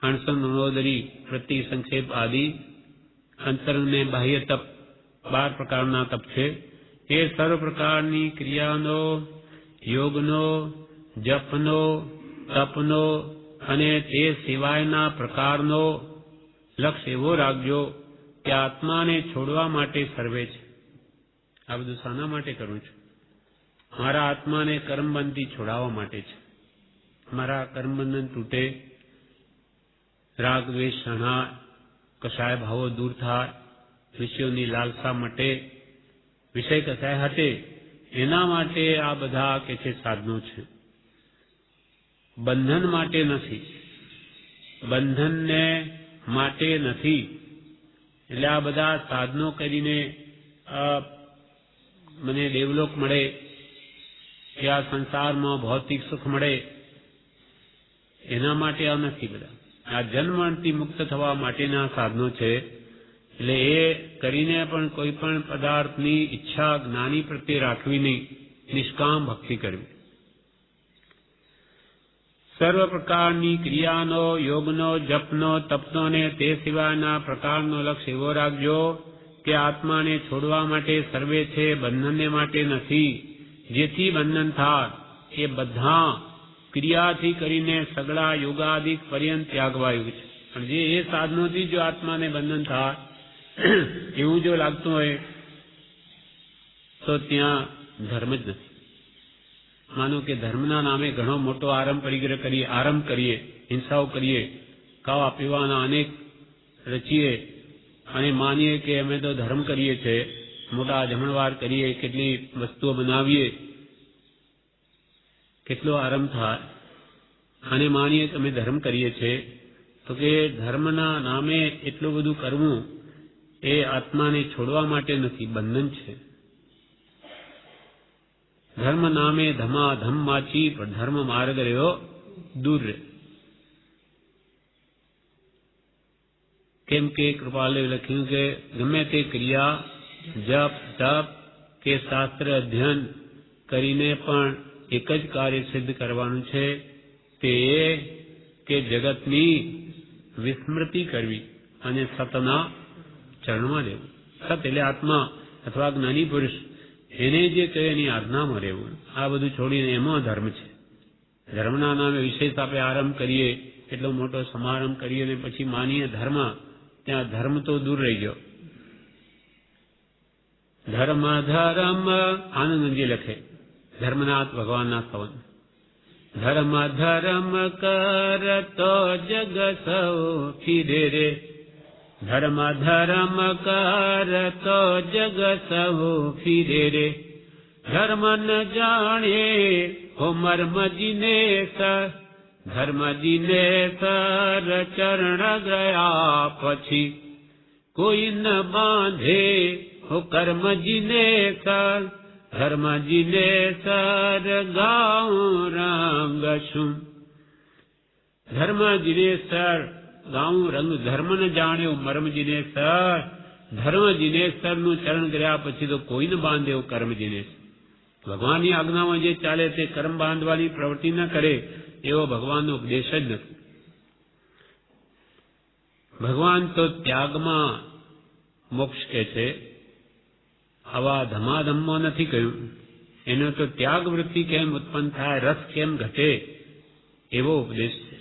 અણસન, મનોદરી, પ્રતિ સંક્ષેપ આદિ, અંતરંગ ને બાહ્ય તપ, 12 પ્રકારના તપ છે. એ સર્વ પ્રકારની ક્રિયાનો, યોગનો, જપનો, તપનો અને તે સિવાયના પ્રકારનો લક્ષ્ય એવો રાખજો કે આત્માને છોડવા માટે સર્વે છે. આ બધું શાના માટે કરું છું? મારા આત્માને કર્મબંધથી છોડાવવા માટે છે. મારા કર્મબંધન તૂટે, રાગ દ્વેષ શરણાય, કસાય ભાવો દૂર થાય, વિષયોની લાલસા મટે, વિષય કસાય હટે, એના માટે આ બધા કે છે સાધનો છે. બંધન માટે નથી, બંધનને માટે નથી. એટલે આ બધા સાધનો કરીને મને દેવલોક મળે કે આ સંસારમાં ભૌતિક સુખ મળે, એના માટે આ નથી. બધા આ જન્મથી મુક્ત થવા માટેના સાધનો છે. એટલે એ કરીને પણ કોઈ પણ પદાર્થની ઈચ્છા જ્ઞાની પ્રત્યે રાખવી નહીં, નિષ્કામ ભક્તિ કરવી. સર્વ પ્રકારની ક્રિયાનો, યોગનો, જપનો, તપનો ને તે સિવાયના પ્રકારનો લક્ષ્ય એવો રાખજો કે આત્માને છોડવા માટે સર્વે છે, બંધનને માટે નથી. જેથી બંધન થાય એ બધા ક્રિયાથી કરીને સગળા યોગાદિક પર્યંત ત્યાગવા યોગ છે. પણ જે એ સાધનોથી જો આત્માને બંધન થાય એવું જો લાગતું હોય તો ત્યાં ધર્મ જ નથી. માનો કે ધર્મના નામે ઘણો મોટો આરંભ કરીએ, હિંસાઓ કરીએ, ખાવા પીવાના અનેક રચીએ અને માનીએ કે અમે તો ધર્મ કરીએ છીએ, મોટા જમણવાર કરીએ, કેટલી વસ્તુઓ બનાવીએ, કેટલો આરામ થાય, અને માનીએ કે અમે ધર્મ કરીએ છીએ, તો કે ધર્મના નામે એટલું બધું કરવું એ આત્માને છોડવા માટે નથી, બંધન છે. ધર્મ નામે ધમાધમ માચી, પણ ધર્મ માર્ગ રહ્યો દૂર રહે. કેમ કે કૃપાલે લખ્યું કે ગમે તે ક્રિયા, જપ તપ કે શાસ્ત્ર અધ્યયન કરીને પણ એક જ કાર્ય સિદ્ધ કરવાનું છે, તે એ કે જગતની વિસ્મૃતિ કરવી અને સતના ચરણમાં રહેવું. સત એટલે આત્મા અથવા જ્ઞાની પુરુષ, એને જે કહે એની આજ્ઞામાં રહેવું. આ બધું છોડીને એમાં ધર્મ છે. ધર્મના નામે વિશેષ આપણે આરંભ કરીએ, એટલો મોટો સમારંભ કરીએ અને પછી માનીએ ધર્મ, ત્યાં ધર્મ તો દૂર રહી ગયો. ધર્મ ધર્મ આનંદજી લખે, ધર્મનાથ ભગવાનના સ્તવન. ધર્મ ધર્મ કરતો જગ સૌ ફીરે રે, ધર્મ ધર્મ કરતો જગ સૌ ફીરે રે, ધર્મ ન જાણે હો મર્મ જીનેસર, ધર્મ જીનેસર ચરણ ગયા પછી, કોઈ ન બાંધે હો કર્મ જીનેસર, ધર્મ જીનેસર ગાઉં રંગ શું. ધર્મ જીનેસર ગાઉં રંગ, ધર્મ ન જાણ્યો મર્મ જીનેસર, ધર્મ જીનેસર નું ચરણ કર્યા પછી તો કોઈ ન બાંધે એવું કર્મ જીનેસર. ભગવાનની આજ્ઞામાં જે ચાલે તે કર્મ બાંધવાની પ્રવૃત્તિ ન કરે એવો ભગવાનનો ઉપદેશ જ નથી. ભગવાન તો ત્યાગમાં મોક્ષ કહે છે, આવા ધમાધમમાં નથી કહ્યું. એનો તો ત્યાગ વૃત્તિ કેમ ઉત્પન્ન થાય, રસ કેમ ઘટે, એવો ઉપદેશ છે.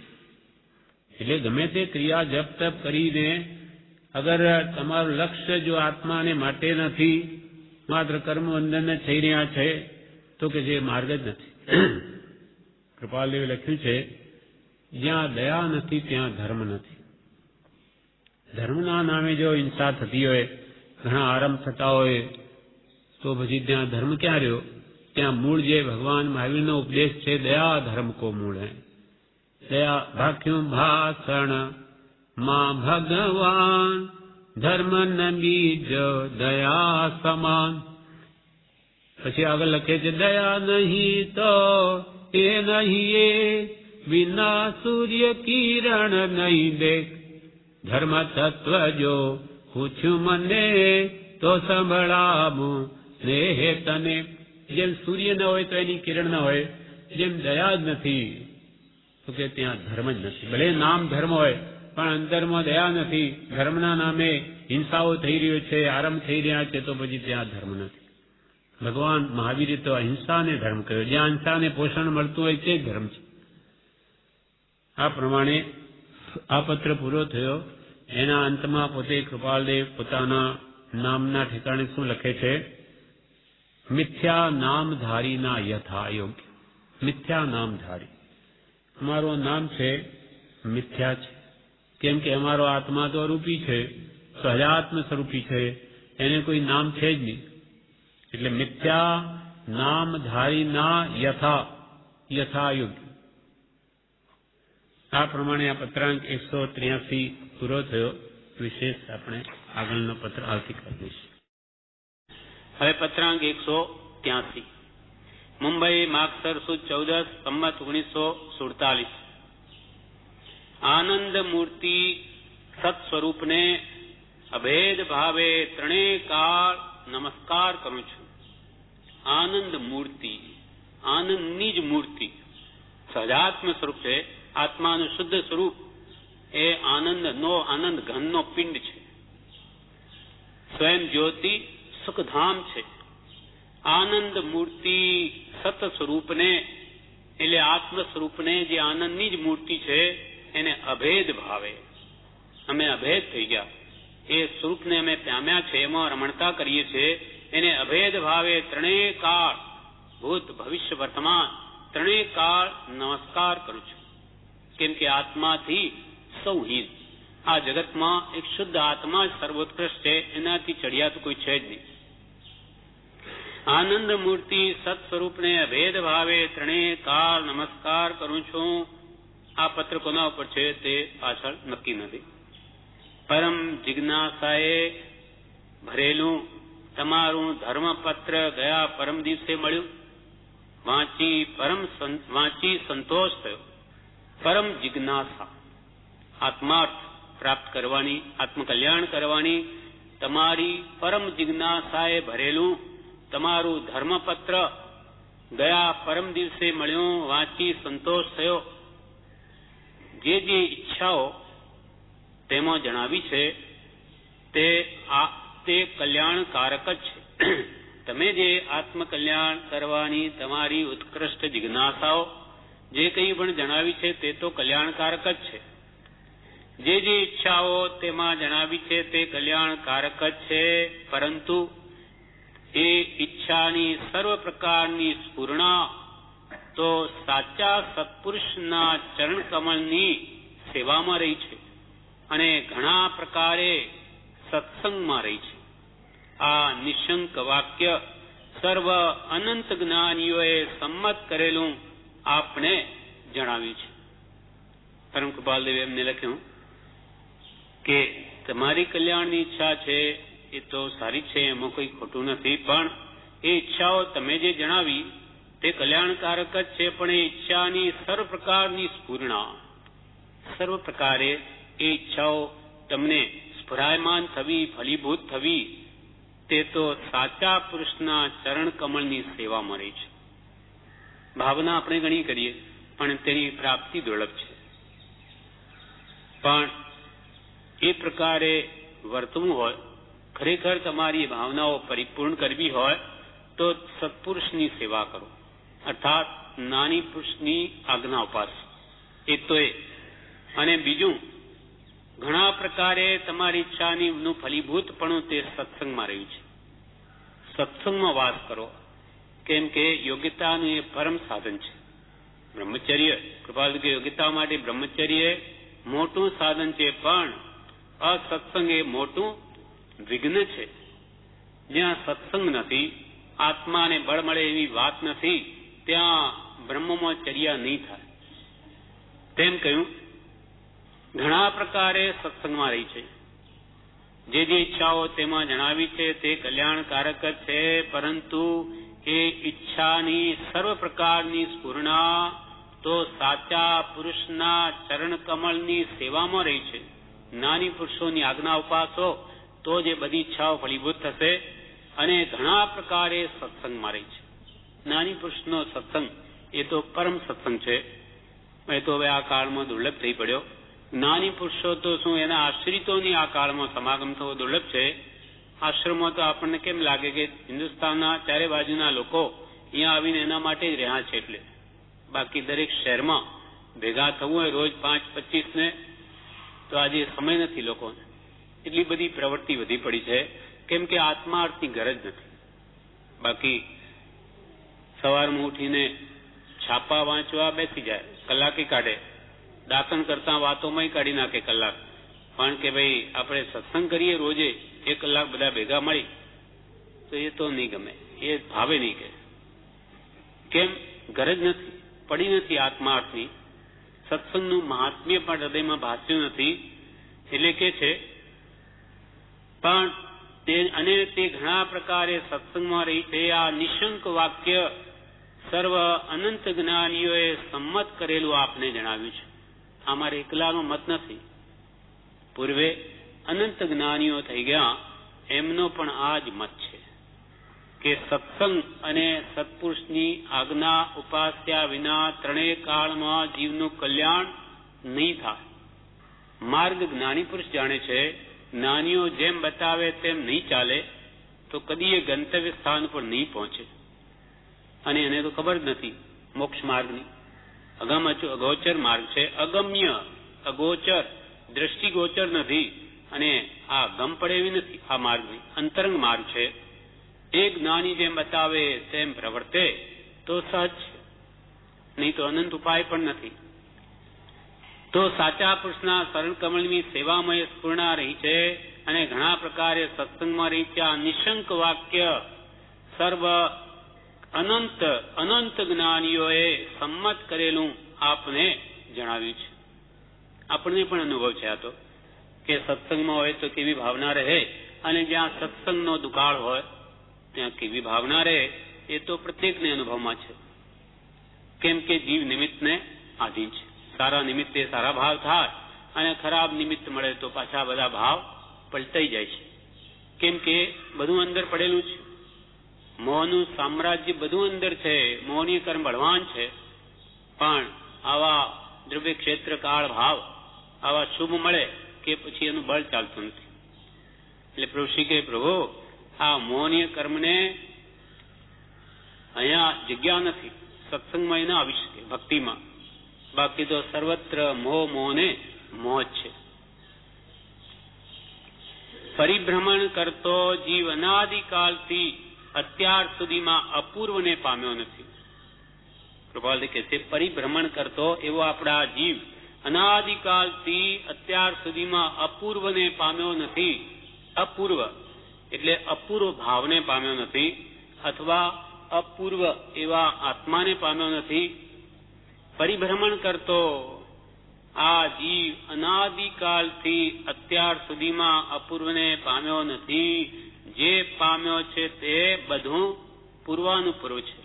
એટલે ગમે તે ક્રિયા જપ તપ કરીને અગર તમારું લક્ષ્ય જો આત્માને માટે નથી, માત્ર કર્મ બંધન થઈ રહ્યા છે, તો કે જે માર્ગ જ નથી. કૃપાલદેવે લખ્યું છે, જ્યાં દયા નથી ત્યાં ધર્મ નથી. ધર્મના નામે જો હિંસા થતી હોય, ઘણા આરંભ થતા હોય, તો પછી ત્યાં ધર્મ ક્યાં રહ્યો? ત્યાં મૂળ જે ભગવાન મહાવીરનો ઉપદેશ છે, દયા ધર્મ કો મૂળ હૈ. દયા ભાખ્યું ભાષણ માં ભગવાન, ધર્મ ન બીજો દયા સમાન. પછી આગળ લખે છે, દયા નહીં તો એ નહીં એ, વિના સૂર્ય કિરણ નહીં દેખ, ધર્મ તત્વ જો પૂછ્યું મને તો સંભળાવું ને હે તને. જેમ સૂર્ય ન હોય તો એની કિરણ ન હોય, જેમ દયા જ નથી તો કે ત્યાં ધર્મ જ નથી. ભલે નામ ધર્મ હોય પણ અંતરમાં દયા નથી, ધર્મના નામે હિંસાઓ થઈ રહ્યો છે, આરંભ થઈ રહ્યા છે, તો પછી ત્યાં ધર્મ નથી. ભગવાન મહાવીરે તો અહિંસાને ધર્મ કહ્યો. જ્યાં હિંસાને પોષણ મળતું હોય તે ધર્મ છે. આ પ્રમાણે આ પત્ર પૂરો થયો. એના અંતમાં પોતે કૃપાલદેવ પોતાના નામના ઠેકાણે શું લખે છે? મિથ્યા નામધારીના યથા યોગ્ય. મિથ્યા નામધારી, અમારું નામ છે મિથ્યા છે. કેમ કે અમારો આત્મા તો અરૂપી છે, સહજાત્મ સ્વરૂપી છે, એને કોઈ નામ છે જ નહીં. એટલે મિથ્યા નામધારીના યથા યથાયોગ્ય. આ પ્રમાણે આ પત્રાંક 183 પૂરો થયો. વિશેષ આપણે આગળનો પત્ર આવતીકાલ લઈશું. હવે પત્રાંક 183 મુંબઈ માગસર સુદ 14 સંમત 1947. આનંદ મૂર્તિ સત સ્વરૂપને અભેદ ભાવે ત્રણેય કાળ નમસ્કાર કરું છું. આનંદ મૂર્તિ, આનંદની જ મૂર્તિ, સહજાત્મ સ્વરૂપ છે. આત્માનું શુદ્ધ સ્વરૂપ એ આનંદ ઘનનો પિંડ છે. સ્વયં જ્યોતિ સુખધામ છે. આનંદ મૂર્તિ સત સ્વરૂપને એટલે આત્મ સ્વરૂપને જે આનંદની જ મૂર્તિ છે એને અભેદ ભાવે અમે અભેદ થઈ ગયા. એ સ્વરૂપને અમે પામ્યા છે, એમાં રમણતા કરીએ છીએ. એને અભેદ ભાવે ત્રણેય કાળ, ભૂત ભવિષ્ય વર્તમાન ત્રણેય કાળ નમસ્કાર કરું છું. કેમ કે આત્માથી સૌ હીન, આ જગતમાં એક શુદ્ધ આત્મા જ સર્વોત્કૃષ્ટ છે, એનાથી ચડિયાતું કોઈ છે જ નહીં. આનંદ મૂર્તિ સત સ્વરૂપને અભેદ ભાવે ત્રણેય કાળ નમસ્કાર કરું છું. આ પત્ર કોના ઉપર છે તે પાછળ નક્કી નથી. પરમ જિજ્ઞાસાએ ભરેલું તમારું ધર્મપત્ર ગયા પરમ દિવસે મળ્યું. વાંચી સંતોષ થયો. પરમ જિજ્ઞાસા આત્માર્થ પ્રાપ્ત કરવાની, આત્મકલ્યાણ કરવાની તમારી પરમ જિજ્ઞાસાએ ભરેલું તમારું ધર્મપત્ર ગયા પરમ દિવસે મળ્યું. વાંચી સંતોષ થયો. જે ઈચ્છાઓ તેમાં જણાવી છે તે કલ્યાણકારક જ છે. તમે જે આત્મકલ્યાણ કરવાની તમારી ઉત્કૃષ્ટ જિજ્ઞાસાઓ જે કંઈ પણ જણાવી છે તે તો કલ્યાણકારક જ છે. જે ઈચ્છાઓ તેમાં જણાવી છે તે કલ્યાણકારક જ છે. પરંતુ એ ઈચ્છાની સર્વ પ્રકારની સ્ફુરણા તો સાચા સત્પુરુષના ચરણ કમળની સેવામાં રહી છે અને ઘણા પ્રકારે સત્સંગમાં રહી છે. આ નિશંક વાક્ય સર્વ અનંત જ્ઞાનીઓએ સંમત કરેલું આપણે જણાવ્યું છે. પરમ કૃપાલદેવે એમને લખ્યું કે તમારી કલ્યાણની ઈચ્છા છે એ તો સારી છે, એમાં કોઈ ખોટું નથી, પણ એ ઈચ્છાઓ તમે જે જણાવી તે કલ્યાણકારક જ છે. પણ એ ઈચ્છાની સર્વ પ્રકારની સ્ફુરણા, સર્વ પ્રકારે એ ઈચ્છાઓ તમને સ્ફુરાયમાન થવી, ફલીભૂત થવી, તે તો સાચા પુરુષના ચરણ કમળની સેવામાં રહી છે. ભાવના આપણે ઘણી કરીએ પણ તેની પ્રાપ્તિ દુર્લભ છે. પણ એ પ્રકારે વર્તવું હોય, ખરેખર તમારી ભાવનાઓ પરિપૂર્ણ કરવી હોય તો સત્પુરુષની સેવા કરો, અર્થાત નાની પુરુષની આજ્ઞા ઉપાસ. એ તો એ. અને બીજું, ઘણા પ્રકારે તમારી ઈચ્છાનું ફલીભૂતપણું તે સત્સંગમાં રહ્યું છે. સત્સંગમાં વાસ કરો, કેમ કે યોગ્યતાનું એ પરમ સાધન છે. બ્રહ્મચર્ય, કૃપાલુ કે યોગ્યતા માટે બ્રહ્મચર્ય મોટું સાધન છે, પણ અસત્સંગ એ મોટું વિઘ્ન છે. જ્યાં સત્સંગ નથી, આત્માને બળ મળે એવી વાત નથી, ત્યાં બ્રહ્મમાં ચર્યા નહીં થાય. તેમ કહ્યું, ઘણા પ્રકારે સત્સંગમાં રહી છે. જે ઈચ્છાઓ તેમાં જણાવી છે તે કલ્યાણકારક જ છે, પરંતુ એ ઈચ્છાની સર્વ પ્રકારની સ્ફુરણા તો સાચા પુરુષના ચરણ કમળની સેવામાં રહી છે. નાની પુરુષોની આજ્ઞા ઉપાસો તો જે બધી ઈચ્છાઓ ફલીભૂત થશે. અને ઘણા પ્રકારે સત્સંગમાં રહી છે. નાની પુરુષનો સત્સંગ એ તો પરમ સત્સંગ છે. એ તો હવે આ કાળમાં દુર્લભ થઈ પડ્યો. નાની પુરુષો તો શું, એના આશ્રિતોની આ કાળમાં સમાગમ થવો દુર્લભ છે. આશ્રમો તો આપણને કેમ લાગે કે હિન્દુસ્તાનના ચારે બાજુના લોકો અહીંયા આવીને એના માટે જ રહ્યા છે. એટલે બાકી દરેક શહેરમાં ભેગા થવું હોય રોજ 5-25 ને, તો આજે સમય નથી લોકોને. એટલી બધી પ્રવૃત્તિ વધી પડી છે, કેમ કે આત્મા અર્થની ગરજ નથી. બાકી સવારમાં ઉઠીને છાપા વાંચવા બેસી જાય, કલાકે કાઢે, દાતણ કરતા વાતોમાં કાઢી નાખે કલાક. પણ કે ભાઈ આપણે સત્સંગ કરીએ રોજે 1 કલાક બધા ભેગા મળી, તો એ તો નહીં ગમે, એ ભાવે નહીં. કે કેમ? ગરજ નથી, પડી નથી આત્મા અર્થની. સત્સંગનું મહાત્મ્ય પણ હૃદયમાં ભાસ્યું નથી. એટલે કે છે પણ તે ઘણા પ્રકારે સત્સંગમાં રહી છે. આ નિશંક વાક્ય સર્વ અનંત જ્ઞાનીઓએ સંમત કરેલું આપને જણાવ્યું છે. આ મારે એકલાનો મત નથી. પૂર્વે અનંત જ્ઞાનીઓ થઈ ગયા, એમનો પણ આ જ મત છે કે સત્સંગ અને સત્પુરુષની આજ્ઞા ઉપાસ્યા વિના ત્રણેય કાળમાં જીવનું કલ્યાણ નહીં થાય. માર્ગ જ્ઞાની પુરુષ જાણે છે. જ્ઞાનીઓ જેમ બતાવે તેમ નહીં ચાલે તો કદી એ ગંતવ્ય સ્થાન પર નહીં પહોંચે. અને એને તો ખબર જ નથી મોક્ષ માર્ગની. અગોચર માર્ગ છે, અગમ્ય, અગોચર, દ્રષ્ટિગોચર નથી. અને આ ગમ પડે એવી નથી. આ માર્ગની અંતરંગ માર્ગ છે. એ જ્ઞાની જેમ બતાવે તેમ પ્રવર્તે તો સહજ છે, નહીં તો અનંત ઉપાય પણ નથી. તો સાચા પુરુષના શરણ કમળની સેવામાં એ સ્ફૂર્ણા રહી છે અને ઘણા પ્રકારે સત્સંગમાં રહી છે. આ નિશંક વાક્ય સર્વ અનંત અનંત જ્ઞાનીઓએ સંમત કરેલું આપને જણાવ્યું છે. આપણને પણ અનુભવ છે આ તો, કે સત્સંગમાં હોય તો કેવી ભાવના રહે, અને જ્યાં સત્સંગનો દુકાળ હોય ત્યાં કેવી ભાવના રહે, એ તો પ્રત્યેકને અનુભવમાં છે. કેમ કે જીવ નિમિત્તને આધીન છે. સારા નિમિત્તે સારા ભાવ થાય અને ખરાબ નિમિત્ત મળે તો પાછા બધા ભાવ પલટાઈ જાય છે. કેમ કે બધું અંદર પડેલું છે. મોહનું સામ્રાજ્ય બધું અંદર છે. મોહની કર્મ બળવાન છે, પણ આવા દ્રવ્ય ક્ષેત્ર કાળ ભાવ આવા શુભ મળે કે પછી એનું બળ ચાલતું નથી. એટલે પ્રભુ શ્રી કે પ્રભુ આ મોહનીય કર્મને અહીંયા જગ્યા નથી, સત્સંગમાં ના આવી શકે, ભક્તિમાં. બાકી તો સર્વત્ર મોહને મોહ છે. પરિભ્રમણ કરતો જીવ અનાદિકાલથી અત્યાર સુધીમાં અપૂર્વને પામ્યો નથી. કૃપાલ કહે છે પરિભ્રમણ કરતો એવો આપણા જીવ અનાદિકાલથી અત્યાર સુધીમાં અપૂર્વને પામ્યો નથી. અપૂર્વ એટલે અપૂર્વ ભાવને પામ્યો નથી, અથવા અપૂર્વ એવા આત્માને પામ્યો નથી. પરિભ્રમણ કરતો આ જીવ અનાદિકાલથી અત્યાર સુધીમાં અપૂર્વને પામ્યો નથી. જે પામ્યો છે તે બધું પૂર્વાનુપૂર્વ છે.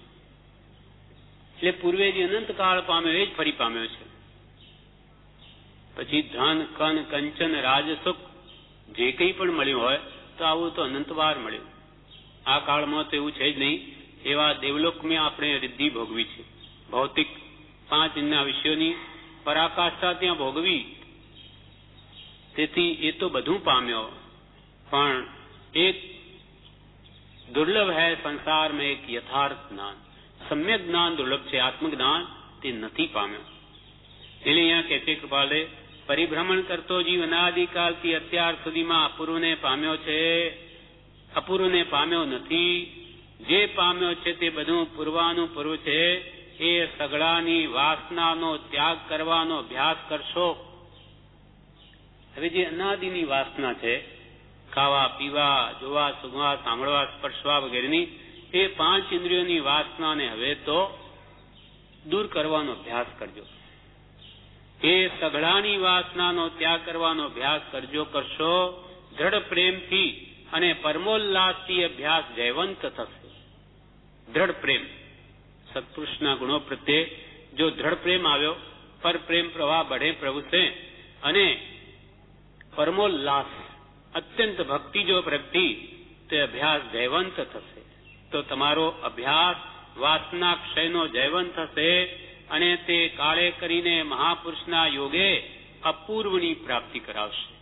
એટલે પૂર્વે જે અનંતકાળ પામ્યો એ જ ફરી પામ્યો છે. પછી ધન કન કંચન રાજસુખ જે કંઈ પણ મળ્યું હોય તો આવું તો અનંતવાર મળ્યું. આ કાળમાં તો એવું છે જ નહીં. એવા દેવલોકમાં આપણે રિદ્ધિ ભોગવી છે. ભૌતિક 5 ઇન્દ્રિયના વિષયોની પરાકાષ્ઠા ત્યાં ભોગવી. તેથી એ તો બધું પામ્યો, પણ એક દુર્લભ હૈ સંસારમાં એક યથાર્થ જ્ઞાન, સમ્યક જ્ઞાન દુર્લભ છે. આત્મજ્ઞાન તે નથી પામ્યો. એટલે અહીંયા કહે છે કૃપાલે પરિભ્રમણ કરતો જીવ અનાદિકાલથી અત્યાર સુધીમાં અપૂર્વને પામ્યો છે, અપૂર્વને પામ્યો નથી. જે પામ્યો છે તે બધું પૂર્વાનુપૂર્વ છે. એ સગળાની વાસનાનો ત્યાગ કરવાનો અભ્યાસ કરશો. હવે જે અનાદિની વાસના છે, ખાવા પીવા જોવા સુગવા સાંભળવા સ્પર્શવા વગેરેની, એ 5 ઇન્દ્રિયોની વાસનાને હવે તો દૂર કરવાનો અભ્યાસ કરજો. એ સઘળાની વાસનાનો ત્યાગ કરવાનો અભ્યાસ કરશો. દ્રઢ પ્રેમથી અને પરમોલ્લાસથી અભ્યાસ જયવંત થશે. દ્રઢ પ્રેમ, સત્પુરુષના ગુણો પ્રત્યે જો દ્રઢ પ્રેમ આવ્યો, પર પ્રેમ પ્રવાહ બઢે પ્રભુસે, અને પરમોલ્લાસ અત્યંત ભક્તિ જો પ્રગટી, તે અભ્યાસ જયવંત થશે. તો તમારો અભ્યાસ વાસના ક્ષયનો જયવંત થશે, અને તે કાળે કરીને મહાપુરુષના યોગે અપૂર્વની પ્રાપ્તિ કરાવશે.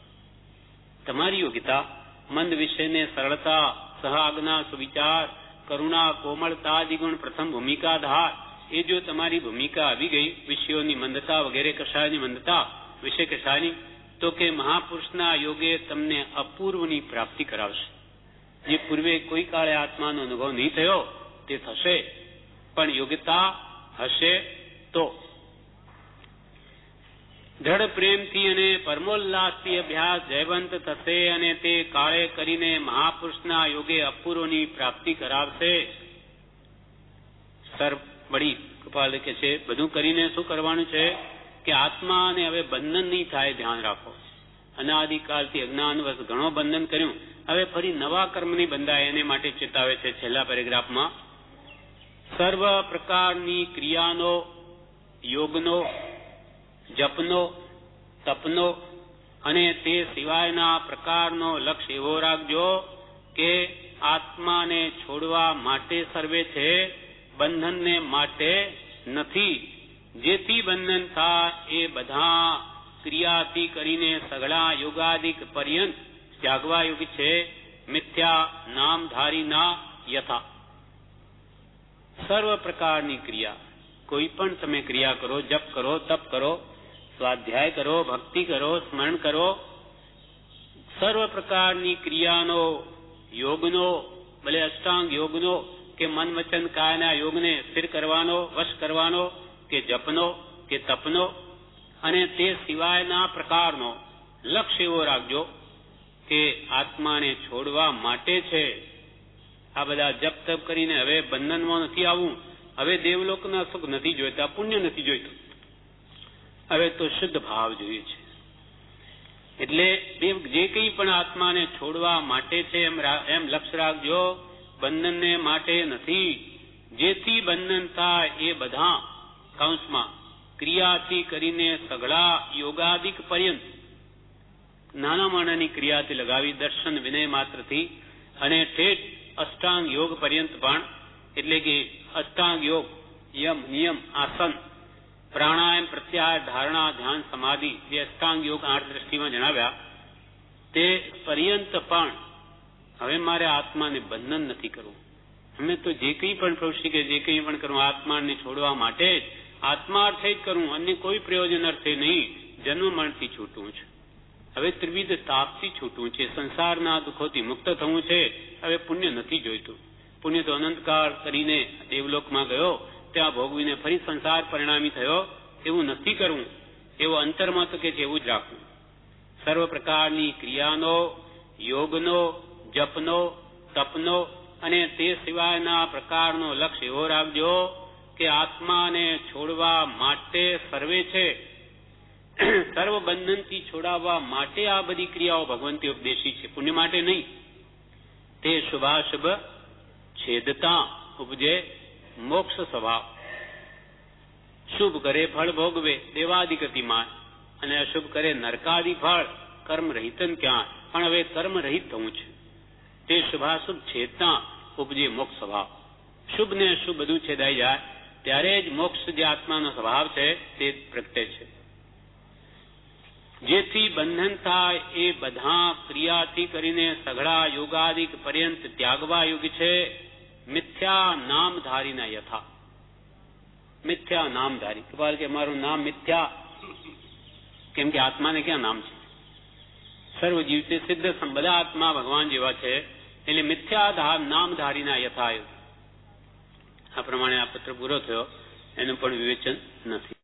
તમારી યોગ્યતા, મંદ વિષયને સરળતા, સહાજ્ઞા, સુવિચાર, કરુણા, કોમળતા દિગુણ પ્રથમ ભૂમિકા ધાર, એ જો તમારી ભૂમિકા આવી ગઈ, વિષયોની મંદતા વગેરે કશાયની મંદતા, વિષય કશાયની, તો કે મહાપુરુષના યોગે તમને અપૂર્વની પ્રાપ્તિ કરાવશે. જે પૂર્વે કોઈ કાળે આત્માનો અનુભવ નહીં થયો તે થશે, પણ યોગ્યતા હશે તો. દ્રઢ પ્રેમથી અને પરમોલ્લાસથી અભ્યાસ જયવંત થશે, અને તે કાળે કરીને મહાપુરુષના યોગે અપૂર્વની પ્રાપ્તિ કરાવશે. સર બડી કૃપા લખે છે બધું કરીને શું કરવાનું છે કે આત્માને હવે બંધન નહીં થાય, ધ્યાન રાખો. અનાદિકાલથી અજ્ઞાનવશ ઘણો બંધન કર્યું, હવે ફરી નવા કર્મની બંધાય, એને માટે ચેતાવે છે છેલ્લા પેરેગ્રાફમાં. સર્વ પ્રકારની ક્રિયાનો, યોગનો, જપનો, તપનો અને તે સિવાયના પ્રકારનો લક્ષ્ય એવો રાખજો કે આત્માને છોડવા માટે સર્વે છે, બંધનને માટે નથી. જેથી બંધન થાય એ બધા ક્રિયાથી કરીને સઘળા યોગાદિક પર્યંત ત્યાગવા યોગ છે. મિથ્યા નામધારીના યથા. સર્વ પ્રકારની ક્રિયા, કોઈ પણ તમે ક્રિયા કરો, જપ કરો, તપ કરો, સ્વાધ્યાય કરો, ભક્તિ કરો, સ્મરણ કરો, સર્વ પ્રકારની ક્રિયાનો, યોગનો, ભલે અષ્ટાંગ યોગનો કે મન વચન કાયના યોગને સ્થિર કરવાનો, વશ કરવાનો, કે જપનો કે તપનો, અને તે સિવાયના પ્રકારનો લક્ષ્ય એવો રાખજો કે આત્માને છોડવા માટે છે. આ બધા જપ તપ કરીને હવે બંધનમાં નથી આવવું, હવે દેવલોકના સુખ નથી જોઈતા, પુણ્ય નથી જોઈતું, હવે તો શુદ્ધ ભાવ જોઈએ છે. એટલે જે કંઈ પણ આત્માને છોડવા માટે છે એમ લક્ષ્ય રાખજો, બંધનને માટે નથી. જેથી બંધન થાય એ બધા કૌંસમાં ક્રિયાથી કરીને સઘળા યોગાદિક પર્યંત, નાના માણાની ક્રિયાથી લગાવી દર્શન વિનય માત્રથી અને ઠેઠ અષ્ટાંગ યોગ પર્યંત પણ, એટલે કે અષ્ટાંગ યોગ યમ નિયમ આસન પ્રાણાયામ પ્રત્યાહાર ધારણા ધ્યાન સમાધિ જે અષ્ટાંગ યોગ 8 દ્રષ્ટિમાં જણાવ્યા તે પર્યંત પણ હવે મારે આત્માને બંધન નથી કરવું. અમે તો જે કંઈ પણ પ્રવૃત્તિ કે જે કંઈ પણ કરવું આત્માને છોડવા માટે જ, આત્માર્થે જ કરવું, અન્ય કોઈ પ્રયોજન અર્થે નહીં. જન્મ મરણથી છૂટવું છે, હવે ત્રિવિધ તાપથી છૂટવું છે, સંસારના દુઃખોથી મુક્ત થવું છે. હવે પુણ્ય નથી જોઈતું. પુણ્ય તો અનંતકાળ કરીને દેવલોકમાં ગયો, ત્યાં ભોગવીને ફરી સંસાર પરિણામી થયો, એવું નથી કરવું. એવો અંતરમાં તો કે છે એવું જ રાખવું. સર્વ પ્રકારની ક્રિયાનો, યોગનો, જપનો, તપનો અને તે સિવાયના પ્રકારનો લક્ષ્ય એવો રાખજો કે આત્માને છોડવા માટે સર્વે છે, સર્વ બંધનથી છોડાવવા માટે આ બધી ક્રિયાઓ ભગવંતે ઉપદેશી છે, પુણ્ય માટે નહીં. તે શુભાશુભ છેદતા ઉપજે મોક્ષ સ્વભાવ. શુભ કરે ફળ ભોગવે દેવાદિ ગતિમાન, અને અશુભ કરે નરકાદિ ફળ કર્મ રહિતન ક્યાં, પણ હવે કર્મ રહિત થવું છે. તે શુભાશુભ છેદતા ઉપજે મોક્ષ સ્વભાવ. શુભ ને અશુભ બધું છેદાઈ જાય ત્યારે જ મોક્ષ જે આત્માનો સ્વભાવ છે તે પ્રગટે છે. જેથી બંધન થાય એ બધા ક્રિયાથી કરીને સઘળા યોગાદિક પર્યંત ત્યાગવા યોગ છે. મિથ્યા નામધારીના યથા. મિથ્યા નામધારી કૃપાલ કે મારું નામ મિથ્યા, કેમ કે આત્માને ક્યાં નામ છે? સર્વ જીવ છે, સિદ્ધ બધા આત્મા ભગવાન જેવા છે, એટલે મિથ્યા નામધારીના યથા. આ પ્રમાણે આ પત્ર પૂરો થયો, એનું પણ વિવેચન નથી.